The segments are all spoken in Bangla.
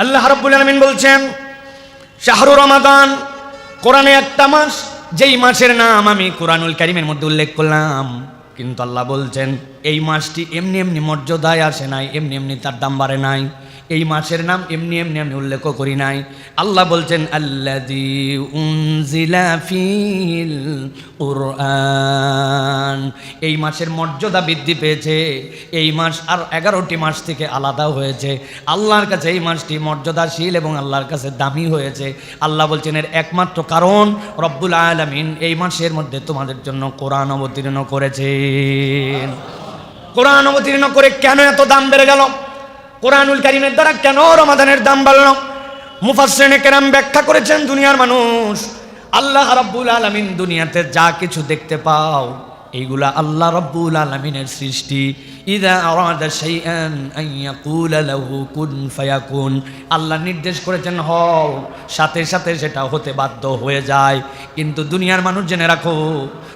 আল্লাহ রাব্বুল আলামিন বলছেন শাহরু রমাদান, কোরআনে একটা মাস, যেই মাসের নাম আমি কোরআনুল কারীমের মধ্যে উল্লেখ করলাম, কিন্তু আল্লাহ বলছেন এই মাসটি এমনি এমনি মর্যাদায় আসে নাই, এমনি এমনি তার দাম বাড়ে নাই। এই মাসের নাম এমনি এমনি আমি উল্লেখ করি নাই। আল্লাহ বলছেন আল্লাযী উনজিলা ফিল কুরআন, এই মাসের মর্যাদা বৃদ্ধি পেয়েছে। এই মাস আর 11টি মাস থেকে আলাদা হয়েছে। আল্লাহর কাছে এই মাসটি মর্যাদাশীল এবং আল্লাহর কাছে দামি হয়েছে। আল্লাহ বলছেন এর একমাত্র কারণ রব্বুল আলামিন এই মাসের মধ্যে তোমাদের জন্য কোরআন অবতীর্ণ করেছেন। কোরআন অবতীর্ণ করে কেন এত দাম বেড়ে গেল? কোরআনুল কারীমের দ্বারা কেন রমাদানের দাম বাড়ল? মুফাসসিরিনে কেরাম ব্যাখ্যা করেছেন, দুনিয়ার মানুষ, আল্লাহ রাব্বুল আলামিন দুনিয়াতে যা কিছু দেখতে পাও এইগুলা আল্লাহ রাব্বুল আলামিনের সৃষ্টি। ইযা আরাদা শাইআন আন ইয়াকুলা লাহু কুন ফায়াকুন, আল্লাহ নির্দেশ করেছেন হও, সাথে সাথে সেটা হতে বাধ্য হয়ে যায়। কিন্তু দুনিয়ার মানুষ জেনে রাখো,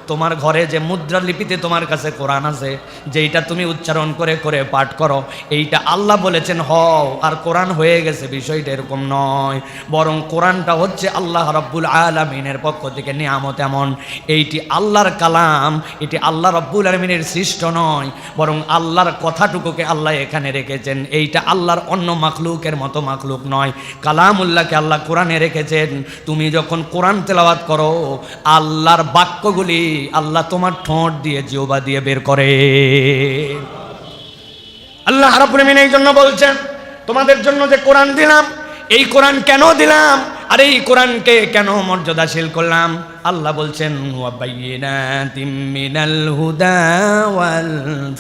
তোমার ঘরে যে মুদ্রা লিপিতে তোমার কাছে কোরআন আছে, যেইটা তুমি উচ্চারণ করে করে পাঠ করো, এইটা আল্লাহ বলেছেন হও আর কোরআন হয়ে গেছে, বিষয়টা এরকম নয়। বরং কোরআনটা হচ্ছে আল্লাহ রাব্বুল আলামিনের পক্ষ থেকে নিয়ামত। এমন এইটি আল্লাহর কালাম, এটি আল্লাহ রাব্বুল আলামিনের সৃষ্ট নয়, বরং আল্লাহর কথাটুকুকে আল্লাহ এখানে রেখেছেন। এইটা আল্লাহর অন্য মাখলুকের মতো মাখলুক নয়। কালামুল্লাহকে আল্লাহ কোরআনে রেখেছেন। তুমি যখন কোরআন তেলাওয়াত করো, আল্লাহর বাক্যগুলি আল্লাহ তোমার ঠোঁট দিয়ে, জিহ্বা দিয়ে বের করে। আল্লাহ রাব্বুল আলামিন এই জন্য বলছেন তোমাদের জন্য যে কোরআন দিলাম, এই কোরআন কেন দিলাম আর এই কোরআনকে কেন মর্যাদাশীল করলাম? আল্লাহ বলছেন ওয়া বাইয়িনাতিম মিনাল হুদা ওয়াল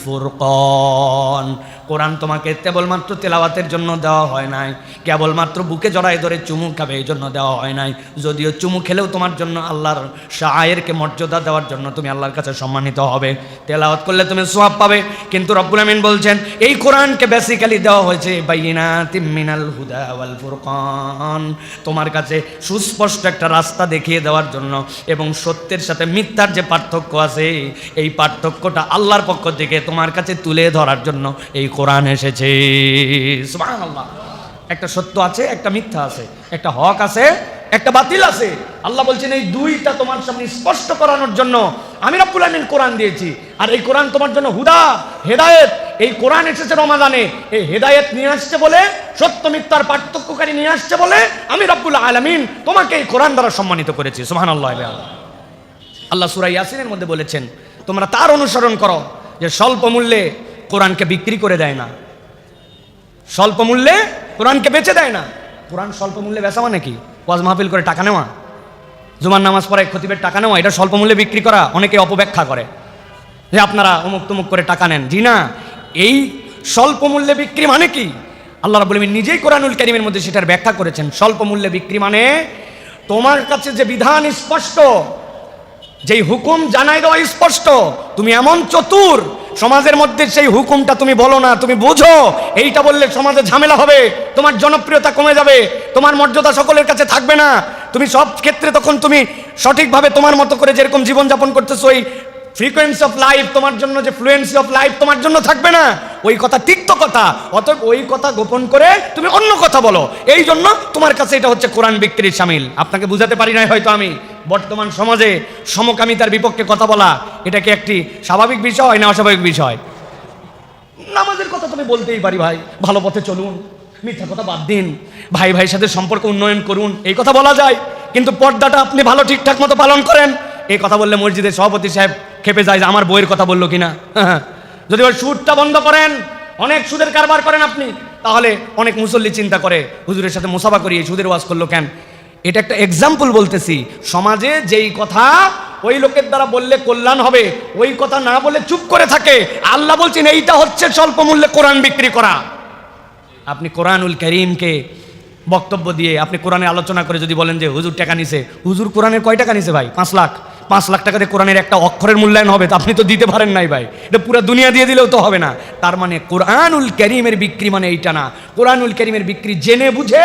ফুরকান, কোরআন তোমাকে কেবলমাত্র তেলাওয়াতের জন্য দেওয়া হয় নাই, কেবলমাত্র বুকে জড়ায় ধরে চুমু খাবে এই জন্য দেওয়া হয় নাই। যদিও চুমু খেলেও তোমার জন্য আল্লাহর শায়েরকে মর্যাদা দেওয়ার জন্য তুমি আল্লাহর কাছে সম্মানিত হবে, তেলাওয়াত করলে তুমি সওয়াব পাবে। কিন্তু রব্বুল আমিন বলছেন এই কোরআনকে বেসিক্যালি দেওয়া হয়েছে বাইয়িনাতিম মিনাল হুদা ওয়াল ফুরকান, তোমার কাছে সুস্পষ্ট একটা রাস্তা দেখিয়ে দেওয়ার জন্য, এবং সত্যের সাথে মিথ্যার যে পার্থক্য আছে এই পার্থক্যটা আল্লাহর পক্ষ থেকে তোমার কাছে তুলে ধরার জন্য এই কোরআন এসেছে। সুবহানাল্লাহ। একটা সত্য আছে, একটা মিথ্যা আছে, একটা হক আছে, একটা বাতিল আছে। আল্লাহ বলছেন এই দুইটা তোমার সামনে স্পষ্ট করানোর জন্য আমি রব্বুল আমিন কোরআন দিয়েছি। আর এই কোরআন তোমার জন্য হুদা, হেদায়েত। এই কোরআন এসেছে রমাদানে, এই হেদায়েত নিয়ে আসছে বলে, সত্য মিথ্যার পার্থক্যকারী নিয়ে আসছে বলে আমি রব্বুল আলামিন তোমাকে এই কোরআন দ্বারা সম্মানিত করেছি। সুবহানাল্লাহ। আল্লাহ সূরা ইয়াসিনের মধ্যে বলেছেন তোমরা তার অনুসরণ করো যে স্বল্প মূল্যে কোরআনকে বিক্রি করে দেয় না, স্বল্প মূল্যে কোরআনকে বেচে দেয় না। কোরআন স্বল্প মূল্যে বেচা মানে কি? ওয়াজ মাহফিল করে টাকা নেওয়া, জুমার নামাজ পড়ে খতিবের টাকা নেওয়া, এটা স্বল্প মূল্যে বিক্রি করা? অনেকে অপব্যাখ্যা করে যে আপনারা অমুক তমুক করে টাকা নেন। জি না, এই স্বল্প মূল্যে বিক্রি মানে কি? আল্লাহ রাব্বুল আমিন নিজেই কোরআনুল কারীমের মধ্যে সেটার ব্যাখ্যা করেছেন। স্বল্প মূল্যে বিক্রি মানে তোমার কাছে যে বিধান স্পষ্ট, যেই হুকুম জানাই দেওয়া স্পষ্ট, তুমি এমন চতুর, সমাজের মধ্যে সেই হুকুমটা তুমি বলো না, তুমি বোঝো এইটা বললে সমাজে ঝামেলা হবে, তোমার জনপ্রিয়তা কমে যাবে, তোমার মর্যাদা সকলের কাছে থাকবে না, তুমি সব ক্ষেত্রে তখন তুমি সঠিকভাবে তোমার মতো করে যেরকম জীবনযাপন করতেছো ওই ফ্রিকোয়েন্সি অফ লাইফ তোমার জন্য, যে ফ্লুয়েন্সি অফ লাইফ তোমার জন্য থাকবে না। ওই কথা তিক্ত কথা, অতএব ওই কথা গোপন করে তুমি অন্য কথা বলো। এই জন্য তোমার কাছে এটা হচ্ছে কোরআন বিক্রির শামিল। আপনাকে বুঝাতে পারি নাই হয়তো আমি। বর্তমান সমাজে সমকামিতার বিপক্ষে কথা বলা এটা কি একটি স্বাভাবিক বিষয় না অস্বাভাবিক বিষয়? নামাজের কথা তুমি বলতেই পারি, ভাই ভালো পথে চলুন, মিথ্যা কথা বাদ দিন, ভাই ভাইয়ের সাথে সম্পর্ক উন্নয়ন করুন, এই কথা বলা যায়। কিন্তু পর্দাটা আপনি ভালো ঠিকঠাক মতো পালন করেন, এই কথা বললে মসজিদের সভাপতি সাহেব খেপে যায় যে আমার বইয়ের কথা বললো কিনা। যদি ওই সুদটা বন্ধ করেন, অনেক সুদের কারবার করেন আপনি, তাহলে অনেক মুসল্লি চিন্তা করে হুজুরের সাথে মুসাফা করিয়ে সুদের ওয়াজ করলো কেন। এটা একটা এক্সাম্পল বলতেছি। সমাজে যেই কথা ওই লোকের দ্বারা বললে কল্যাণ হবে, ওই কথা না বলে চুপ করে থাকে, আল্লাহ বলছেন এইটা হচ্ছে স্বল্প মূল্যে কোরআন বিক্রি করা। আপনি কোরআনুল কারীমকে বক্তব্য দিয়ে, আপনি কোরআনে আলোচনা করে যদি বলেন যে হুজুর টাকা নিছে, হুজুর কোরআনের কয় টাকা নিছে ভাই? 5 লাখ। 5 লাখ টাকাতে কোরআনের একটা অক্ষরের মূল্যায়ন হবে? তা আপনি তো দিতে পারেন নাই ভাই, এটা পুরো দুনিয়া দিয়ে দিলেও তো হবে না। তার মানে কোরআনুল কারীমের বিক্রি মানে এইটা না। কোরআনুল কারীমের বিক্রি জেনে বুঝে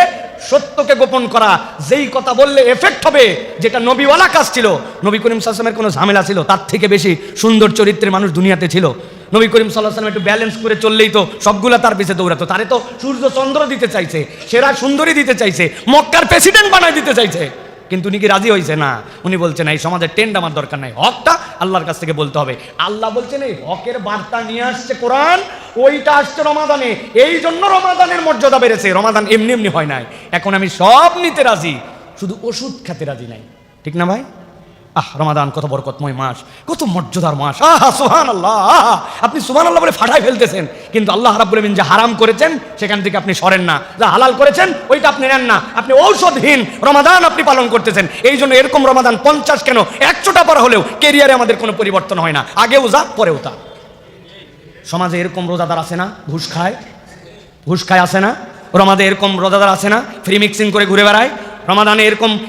সত্যকে গোপন করা, যেই কথা বললে এফেক্ট হবে, যেটা নবীওয়ালা কাজ ছিল, নবী করিম সাল্লাল্লাহু আলাইহি ওয়াসাল্লামের কোনো ঝামেলা ছিল, তার থেকে বেশি সুন্দর চরিত্রের মানুষ দুনিয়াতে ছিল। নবী করিম সাল্লাল্লাহু আলাইহি ওয়াসাল্লাম একটু ব্যালেন্স করে চললেই তো সবগুলা তার পিছে দৌড়াতো। তারে তো সূর্য চন্দ্র দিতে চাইছে, সেরা সুন্দরী দিতে চাইছে, মক্কার প্রেসিডেন্ট বানায় দিতে চাইছে, কিন্তু উনি কি রাজি হয়েছে না? উনি বলছেন এই সমাজের ট্রেন্ড আমার দরকার নাই, হকটা আল্লাহর কাছ থেকে বলতে হবে। আল্লাহ বলছেন এই হকের বার্তা নিয়ে আসছে কোরআন, ওইটা আসছে রমাদানে, এই জন্য রমাদানের মর্যাদা বেড়েছে। রমাদান এমনি এমনি হয় নাই। এখন আমি সব নিতে রাজি, শুধু ওষুধ খেতে রাজি নাই। ঠিক না ভাই? রমাদান কত বরকতময় মাস, কত মর্যাদার মাস। সুবহানাল্লাহ, আপনি সুবহানাল্লাহ বলে ফাটাই ফেলতেছেন, কিন্তু আল্লাহ রাব্বুল আলামিন যে হারাম করেছেন সেখান থেকে আপনি সরেন না, যা হালাল করেছেন ওইটা আপনি নেন না। আপনি ঔষধহীন রমাদান আপনি পালন করতেছেন। এই জন্য এরকম রমাদান 50 কেন 100টা পর হলেও কেরিয়ারে আমাদের কোনো পরিবর্তন হয় না, আগেও যা পরেও তা। সমাজে এরকম রোজাদার আছে না ঘুষ খায় আছে না? রমাদানে এরকম রোজাদার আছে না ফ্রি মিক্সিং করে ঘুরে বেড়ায়? রমাদানে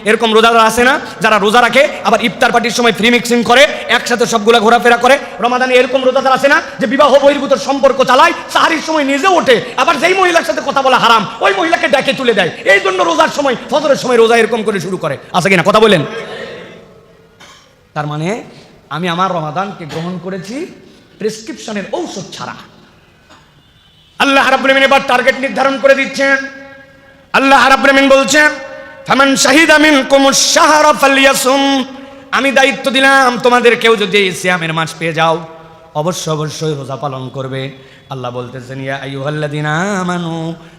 এরকম রোজাদার আছে না যারা রোজা রাখে আবার ইফতার পার্টির সময় ফ্রি মিক্সিং করে, একসাথে সবগুলা ঘোরাফেরা করে? রমাদানে এরকম রোজাদার আছে না যে বিবাহ বহির্ভূত সম্পর্ক চালায়, সাহারির সময় নিজে ওঠে, আবার যেই মহিলার সাথে কথা বলা হারাম ওই মহিলাকে ডেকে তুলে দেয়, এই জন্য রোজার সময় ফজরের সময় রোজা এরকম করে শুরু করে? আছে কিনা কথা বলেন? তার মানে আমি আমার রমাদানকে গ্রহণ করেছি প্রেসক্রিপশনের ঔষধ ছাড়া। আল্লাহ রাব্বুল আমিন এবার টার্গেট নির্ধারণ করে দিচ্ছেন। আল্লাহ রাব্বুল আমিন বলছেন ফামান শাহিদা মিনকুমুশ শাহরা ফালইয়াসুম, আমি দায়িত্ব দিলাম তোমাদের কেউ যদি সিয়ামের মাস পেয়ে যাও অবশ্যই রোজা পালন করবে। আল্লাহ বলতেছেন ইয়া আইয়ুহাল্লাযিনা আমানু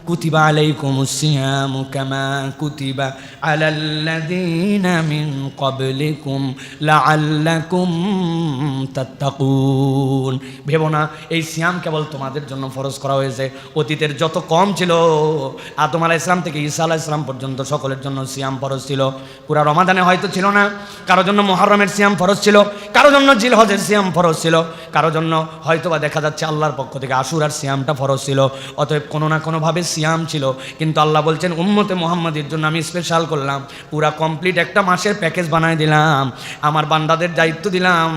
কুতিবা আলাইকুমুস সিয়ামু কামা কুতিবা আলাল্লাযিনা মিন ক্বাবলিকুম লাআল্লাকুম তাত্তাকুন। ভেবো না এই সিয়াম কেবল তোমাদের জন্য ফরজ করা হয়েছে, অতীতের যত কম ছিল আদম আলাইহিস সালাম থেকে ঈসা আলাইহিস সালাম পর্যন্ত সকলের জন্য সিয়াম ফরজ ছিল। পুরা রমাদানে হয়তো ছিল না, কারোর জন্য মুহররমের সিয়াম ফরজ ছিল, কারোর জন্য জিলহজের সিয়াম ফরজ ছিল, কারোর জন্য হয়তোবা দেখা যাচ্ছে আল্লাহর পক্ষ থেকে আশুরার সিয়ামটা ফরজ ছিল। অতএব কোনো না কোনোভাবে সিয়াম ছিল, কিন্তু আল্লাহ বলছেন উম্মতে মুহাম্মাদের জন্য আমি স্পেশাল করলাম, পুরা কমপ্লিট একটা মাসের প্যাকেজ বানায় দিলাম, আমার বান্দাদের দায়িত্ব দিলাম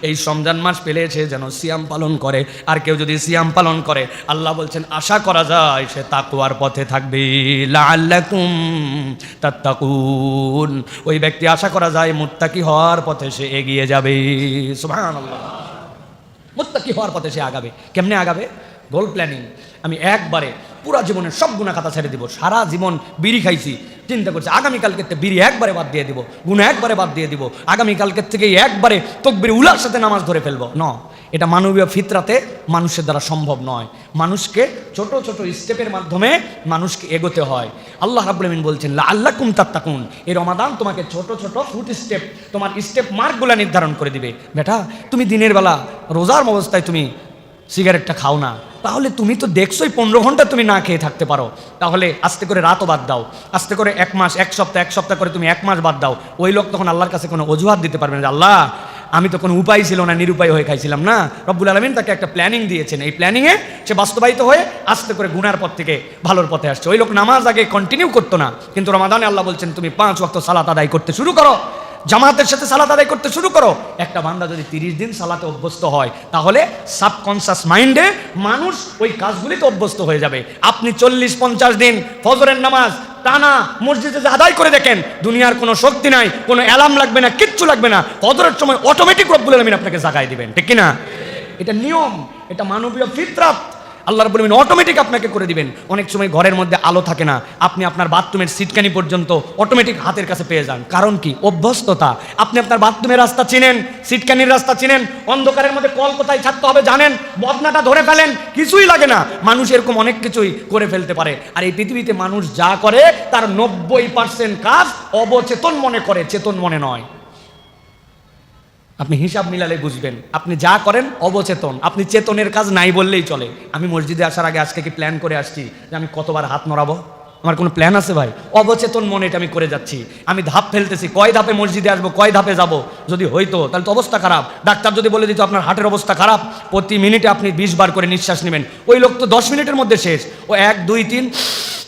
এই রমজান মাস পেলেছে যেন সিয়াম পালন করে। আর কেউ যদি সিয়াম পালন করে আল্লাহ বলছেন আশা করা যায় সে তাকওয়ার পথে থাকবে, লাআল্লাকুম তাত্তাকুন। ওই ব্যক্তি আশা করা যায় মুত্তাকি হওয়ার পথে সে এগিয়ে যাবে। সুবহানাল্লাহ, মুত্তাকি হওয়ার পথে সে আগাবে। কেমনে আগাবে? গোল প্ল্যানিং। আমি একবারে পুরা জীবনের সব গুনাহ খাতা ছেড়ে দিব। সারা জীবন বিড়ি খাইছি, চিন্তা করছি আগামীকালকের থেকে বিড়ি একবারে বাদ দিয়ে দিব, গুনাহ একবারে বাদ দিয়ে দিব, আগামীকালকের থেকে একবারে তাকবীর উলার সাথে নামাজ ধরে ফেলবো। এটা মানবীয় ফিতরাতে মানুষের দ্বারা সম্ভব নয়। মানুষকে ছোট ছোট স্টেপের মাধ্যমে মানুষকে এগোতে হয়। আল্লাহ রাব্বুল আমিন বলছেন লাআল্লাকুম তাত্তাকুন, এই রমাদান তোমাকে ছোট ছোট ফুট স্টেপ, তোমার স্টেপ মার্কগুলো নির্ধারণ করে দিবে। বেটা তুমি দিনের বেলা রোজার অবস্থায় তুমি সিগারেটটা খাও না, তাহলে তুমি তো দেখছোই 15 ঘন্টা তুমি না খেয়ে থাকতে পারো, তাহলে আস্তে করে রাতও বাদ দাও, আস্তে করে 1 মাস, 1 সপ্তাহ, 1 সপ্তাহ করে তুমি 1 মাস বাদ দাও। ওই লোক তখন আল্লাহর কাছে কোনো অজুহাত দিতে পারবে না যে আল্লাহ আমি তো কোনো উপায় ছিল না, নিরুপায় হয়ে খাইছিলাম না। রব্বুল আলামিন তাকে একটা প্ল্যানিং দিয়েছেন, এই প্ল্যানিংয়ে সে বাস্তবায়িত হয়ে আস্তে করে গুনার পথ থেকে ভালোর পথে আসছে। ওই লোক নামাজ আগে কন্টিনিউ করতো না, কিন্তু রমাদানে আল্লাহ বলছেন তুমি 5 ওয়াক্ত সালাত আদায় করতে শুরু করো, জামাতের সাথে সালাত আদায় করতে শুরু করো। একটা বান্দা যদি 30 দিন সালাতে অভ্যস্ত হয় তাহলে সাবকনশাস মাইন্ডে মানুষ ওই কাজগুলিতে অভ্যস্ত হয়ে যাবে। আপনি 40-50 দিন ফজরের নামাজ টানা মসজিদে আদায় করে দেখেন, দুনিয়ার কোনো শক্তি নাই, কোনো অ্যালার্ম লাগবে না, কিচ্ছু লাগবে না, ফজরের সময় অটোমেটিক রব্বুল আলামিন আপনাকে জাগায় দিবেন। ঠিক কিনা? এটা নিয়ম, এটা মানবীয় ফিতরাত। আল্লাহ রাব্বুল আমিন অটোমেটিক আপনাকে করে দিবেন। অনেক সময় ঘরের মধ্যে আলো থাকে না, আপনি আপনার বাথরুমের সিটকানি পর্যন্ত অটোমেটিক হাতের কাছে পেয়ে যান। কারণ কি? অভ্যস্ততা। আপনি আপনার বাথরুমের রাস্তা চিনেন, সিটকানির রাস্তা চিনেন, অন্ধকারের মধ্যে কল কোথায় ছাড়তে হবে জানেন, বদনাটা ধরে ফেলেন, কিছুই লাগে না। মানুষ এরকম অনেক কিছুই করে ফেলতে পারে। আর এই পৃথিবীতে মানুষ যা করে তার 90% কাজ অবচেতন মনে করে, চেতন মনে নয়। আপনি হিসাব মিলালে বুঝবেন, আপনি যা করেন অবচেতন, আপনি চেতনের কাজ নাই বললেই চলে। আমি মসজিদে আসার আগে আজকে কি প্ল্যান করে আসছি যে আমি কতবার হাত নড়াবো? আমার কোনো প্ল্যান আছে ভাই? অবচেতন মনে এটা আমি করে যাচ্ছি। আমি ধাপ ফেলতেছি, কয় ধাপে মসজিদে আসবো, কয় ধাপে যাব। যদি হইতো তাহলে তো অবস্থা খারাপ। ডাক্তার যদি বলে দিত আপনার হার্টের অবস্থা খারাপ, প্রতি মিনিটে আপনি 20 বার করে নিঃশ্বাস নেবেন, ওই লোক তো 10 মিনিটের মধ্যে শেষ। ও 1 2 3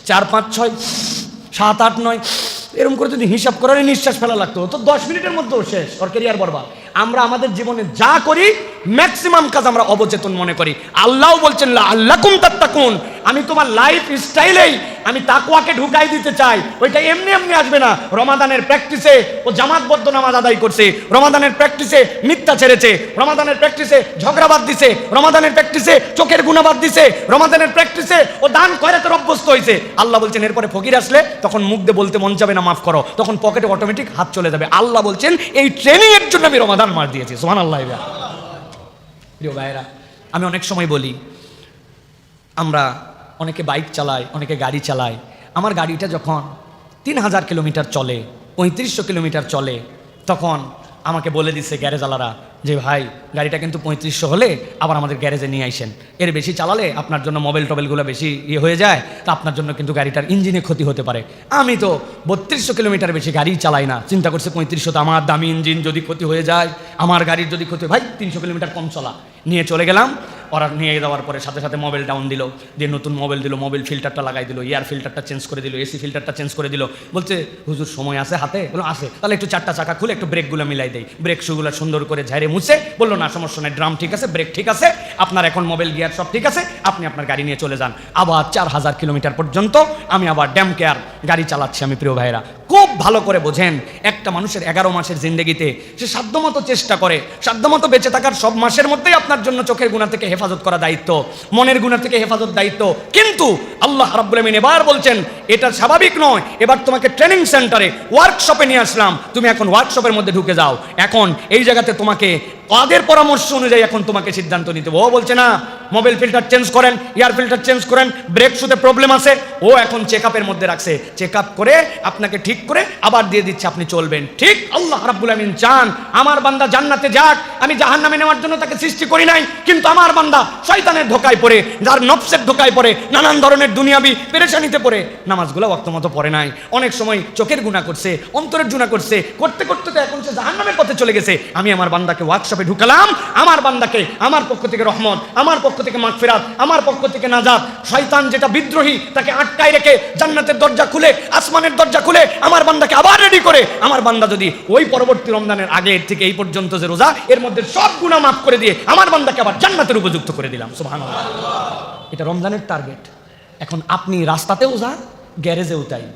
4 5 6 7 8 9 এরকম করে যদি হিসাব করার নিঃশ্বাস ফেলা লাগতো তো 10 মিনিটের মধ্যেও শেষ, ওর ক্যারিয়ার বরবাদ। আমরা আমাদের জীবনে যা করি ম্যাক্সিমাম কাজ আমরা অবচেতন মনে করি। আল্লাহ বলছেন লাআল্লাকুম তাত্তাকুন, আমি তোমার লাইফ স্টাইলেই আমি তাকওয়াকে ঢুকাই দিতে চাই। ওইটা এমনি এমনি আসবে না। রমাদানের প্র্যাকটিসে ও জামাতবদ্ধ নামাজ আদায় করছে, রমাদানের প্র্যাকটিসে মিথ্যা ছেড়েছে, রমাদানের প্র্যাকটিসে ঝগড়াবাদ দিছে, রমাদানের প্র্যাকটিসে চোখের গুণাবাদ দিছে, রমাদানের প্র্যাকটিসে ও দান খয়রাতের অভ্যস্ত হয়েছে। আল্লাহ বলছেন এরপরে ফকির আসলে তখন মুখ দিয়ে বলতে মন যাবে না মাফ করো, তখন পকেটে অটোমেটিক হাত চলে যাবে। আল্লাহ বলছেন এই ট্রেনিং এর জন্য আমি রমাদান মাস দিয়েছি। সুবহানাল্লাহ। প্রিয় ভাইরা, আমি অনেক সময় বলি আমরা অনেকে বাইক চালায়, অনেকে গাড়ি চালায়। আমার গাড়িটা যখন 3000 কিলোমিটার চলে, 3500 কিলোমিটার চলে, তখন আমাকে বলে দিচ্ছে গ্যারেজওয়ালারা যে ভাই গাড়িটা কিন্তু 3500 হলে আবার আমাদের গ্যারেজে নিয়ে আইসেন, এর বেশি চালালে আপনার জন্য মোবাইল টোবাইলগুলো বেশি হয়ে যায়, তা আপনার জন্য কিন্তু গাড়িটার ইঞ্জিনে ক্ষতি হতে পারে। আমি তো 3200 কিলোমিটার বেশি গাড়ি চালাই না, চিন্তা করছে 3500 তো আমার দামি ইঞ্জিন যদি ক্ষতি হয়ে যায়, আমার গাড়ির যদি ক্ষতি, ভাই 300 কিলোমিটার কম চলা। নিয়ে চলে গেলাম, ওরা নিয়ে যাওয়ার পরে সাথে সাথে মোবাইল ডাউন দিল, দিয়ে নতুন মোবাইল দিল, মোবাইল ফিল্টারটা লাগাই দিল, এয়ার ফিল্টারটা চেঞ্জ করে দিল, এসি ফিল্টারটা চেঞ্জ করে দিল। বলছে হুজুর সময় আছে হাতে? বলো আছে, তাহলে একটু 4টা চাকা খুলে একটু ব্রেকগুলো মিলাই দেয়, ব্রেক শুগুলো সুন্দর করে ঝাড়ে মুছে। বললো না সমস্যা নেই, ড্রাম ঠিক আছে, ব্রেক ঠিক আছে, আপনার এখন মোবাইল গিয়ার সব ঠিক আছে, আপনি আপনার গাড়ি নিয়ে চলে যান। আবার 4000 কিলোমিটার পর্যন্ত আমি আবার ড্যাম কেয়ার গাড়ি চালাচ্ছি। আমি প্রিয় ভাইরা খুব ভালো করে বোঝেন, একটা মানুষের 11 মাসের জিন্দেগিতে সে সাধ্যমতো চেষ্টা করে, সাধ্যমতো বেঁচে থাকার সব মাসের মধ্যেই আপনার জন্য চোখের গুনাহ থেকে হেফাজত করা দায়িত্ব, মনের গুনাহ থেকে হেফাজত দায়িত্ব। কিন্তু আল্লাহ রাব্বুল আমিন এবার বলছেন এটা স্বাভাবিক নয়, এবার তোমাকে ট্রেনিং সেন্টারে ওয়ার্কশপে নিয়ে আসলাম, তুমি এখন ওয়ার্কশপের মধ্যে ঢুকে যাও। এখন এই জায়গাতে তোমাকে তাদের পরামর্শ অনুযায়ী এখন তোমাকে সিদ্ধান্ত নিতে হবে। ও বলছে না মোবাইল ফিল্টার চেঞ্জ করেন, এয়ার ফিল্টার চেঞ্জ করেন, ব্রেক শুতে প্রবলেম আছে, ও এখন চেক আপের মধ্যে রাখছে, চেক আপ করে আপনাকে ঠিক করে আবার দিয়ে দিচ্ছে, আপনি চলবেন। ঠিক আল্লাহ রাব্বুল আমিন চান আমার বান্দা জান্নাতে যাক, আমি জাহান্নামে নেওয়ার জন্য তাকে সৃষ্টি করি নাই। কিন্তু আমার বান্দা শয়তানের ধোকায় পড়ে, যার নফসের ধোকায় পড়ে, নানান ধরনের দুনিয়াবি পেরেশানিতে পড়ে নামাজগুলো ওয়াক্ত মতো পড়ে নাই, অনেক সময় চোখের গুনাহ করছে, অন্তরের গুনাহ করছে, করতে করতে তো এখন সে জাহান্নামের পথে চলে গেছে। আমি আমার বান্দাকে ওয়ার্কশপে ঢুকালাম, আমার বান্দাকে আমার পক্ষ থেকে রহমত, আমার পক্ষ থেকে মাগফিরাত, আমার পক্ষ থেকে নাজাত। শয়তান যেটা বিদ্রোহী তাকে আটকায় রেখে জান্নাতের দরজা খুলে, আসমানের দরজা খুলে আমার বান্দাকে আবার রেডি করে, আমার বান্দা যদি ওই পরবর্তী রমজানের আগে থেকে এই পর্যন্ত যে রোজা, এর মধ্যে সব গুনাহ মাফ করে দিয়ে আমার বান্দাকে আবার জান্নাতের উপযুক্ত করে দিলাম। সুবহানাল্লাহ। এটা রমজানের টার্গেট। এখন আপনি রাস্তাতেও যা, গ্যারেজেও তাই,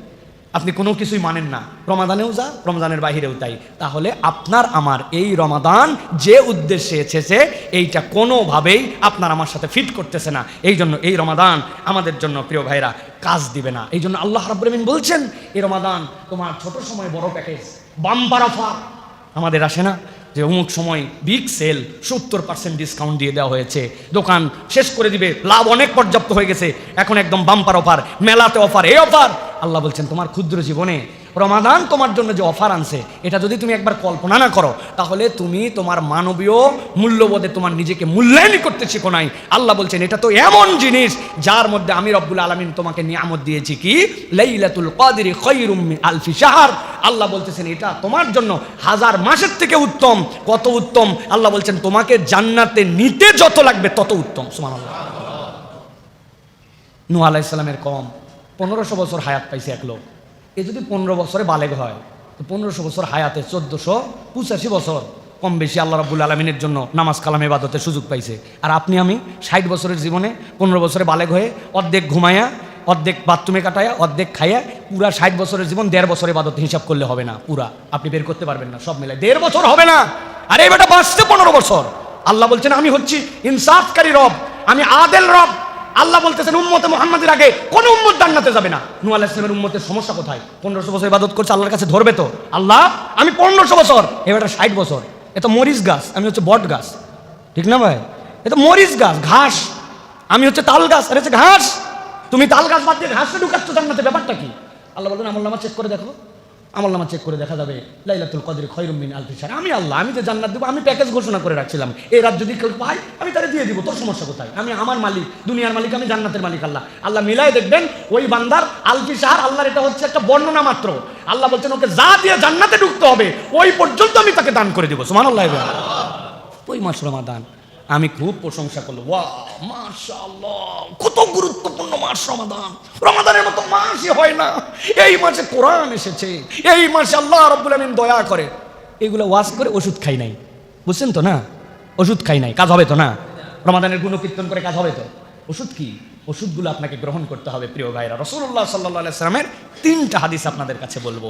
আপনি কোনো কিছুই মানেন না, রমাদানেও যা, রমজানের বাহিরেও তাই, তাহলে আপনার আমার এই রমাদান যে উদ্দেশ্যে এসেছে এইটা কোনোভাবেই আপনার আমার সাথে ফিট করতেছে না। এই জন্য এই রমাদান আমাদের জন্য প্রিয় ভাইরা কাজ দিবে না। এই জন্য আল্লাহ রাব্বুল আমিন বলছেন এই রমাদান তোমার ছোট সময় বড় প্যাকেজ, বাম্পার অফার আমাদের আসে না যে অমুক সময় বিগ সেল 70% ডিসকাউন্ট দিয়ে দেওয়া হয়েছে, দোকান শেষ করে দিবে, লাভ অনেক পর্যাপ্ত হয়ে গেছে, এখন একদম বাম্পার অফার, মেলাতে অফার, এই অফার। আল্লাহ বলছেন তোমার ক্ষুদ্র জীবনে রমাদান তোমার জন্য যে অফার আনছে এটা যদি তুমি একবার কল্পনা না করো, তাহলে তুমি তোমার মানবীয় মূল্যবোধে তোমার নিজেকে মূল্যায়ন করতে শিখো নাই। আল্লাহ বলছেন এটা তো এমন জিনিস যার মধ্যে আমি রব্বুল আলামিন তোমাকে নিয়ামত দিয়েছি, কি লাইলাতুল কদরি খায়রুম মিন আলফি শাহর। আল্লাহ বলতেছেন এটা তোমার জন্য 1000 মাসের থেকে উত্তম। কত উত্তম? আল্লাহ বলছেন তোমাকে জান্নাতে নিতে যত লাগবে তত উত্তম। সুবহানাল্লাহ। নূহ আলাইহিস সালামের কওম 1500 বছর হায়াত পাইছে এক লোক, এ যদি 15 বছরে বালেগ হয় তো 1500 বছর হায়াতে 1485 বছর কম বেশি আল্লাহ রাব্বুল আলামিনের জন্য নামাজ কালাম ইবাদতের সুযোগ পাইছে। আর আপনি আমি 60 বছরের জীবনে 15 বছরে বালেগ হয়ে অর্ধেক ঘুমায়া, অর্ধেক বাথরুমে কাটায়া, অর্ধেক খাইয়া, পুরা 60 বছরের জীবন 1.5 বছর ইবাদত হিসাব করলে হবে না, পুরা আপনি বের করতে পারবেন না, সব মিলাই 1.5 বছর হবে না। আরে এই বেটা বাঁচতে 15 বছর। আল্লাহ বলছেন আমি হচ্ছি ইনসাফকারী রব, আমি আদেল রব। আল্লাহ বলতেছেন উম্মতে মুহাম্মাদের আগে কোন উম্মত জান্নাতে যাবে না। নূহ আলাইহিস সালামের উম্মতের সমস্যা কোথায়? 1500 বছর ইবাদত করছে, আল্লাহর কাছে ধরবে তো? আল্লাহ আমি 1500 বছর, এবারে 60 বছর, এ তো মরিচ গাছ, আমি হচ্ছে বট গাছ, ঠিক না ভাই? এ তো মরিচ গাছ, ঘাস, আমি হচ্ছে তাল গাছ, আর হচ্ছে ঘাস। তুমি তাল গাছ বাদ দিয়ে ঘাসে ঢুকাচ্ছ জান্নাতে, ব্যাপারটা কি? আল্লাহ বলবেন আমলনামা চেক করে দেখো, আমলনামা চেক করে দেখা যাবে লাইলাতুল কদরি খায়রুম মিন আলফি শাহর। আমি আল্লাহ, আমি যে জান্নাত দেবো, আমি প্যাকেজ ঘোষণা করে রাখছিলাম, এই রাত যদি কেউ পাই আমি তারে দিয়ে দিব, তোর সমস্যা কোথায়? আমি আমার মালিক, দুনিয়ার মালিক আমি, জান্নাতের মালিক আল্লাহ। আল্লাহ মিলাই দেখবেন ওই বান্দার আলফি শাহর, আল্লাহর এটা হচ্ছে একটা বর্ণনা মাত্র। আল্লাহ বলছেন ওকে যা দিয়ে জান্নাতে ঢুকতে হবে ওই পর্যন্ত আমি তাকে দান করে দিব। সুবহানাল্লাহ। ওই মাস রমাদান আমি খুব প্রশংসা করলো, ওয়াহ মাশাআল্লাহ, কত গুরুত্বপূর্ণ মাস রমাদান। রমাদানের মতো মাসই হয় না, এই মাসে কোরআন এসেছে, এই মাসে আল্লাহ রাব্বুল আমিন দয়া করে। এগুলো ওয়াজ করে ওষুধ খাই নাই, বুঝছেন তো না? ওষুধ খাই নাই, কাজ হবে তো না? রমাদানের গুণকীর্তন করে কাজ হবে তো? ওষুধ কি? ওষুধগুলো আপনাকে গ্রহণ করতে হবে প্রিয় ভাইরা। রাসূলুল্লাহ সাল্লাল্লাহু আলাইহি সাল্লামের 3টা হাদিস আপনাদের কাছে বলবো।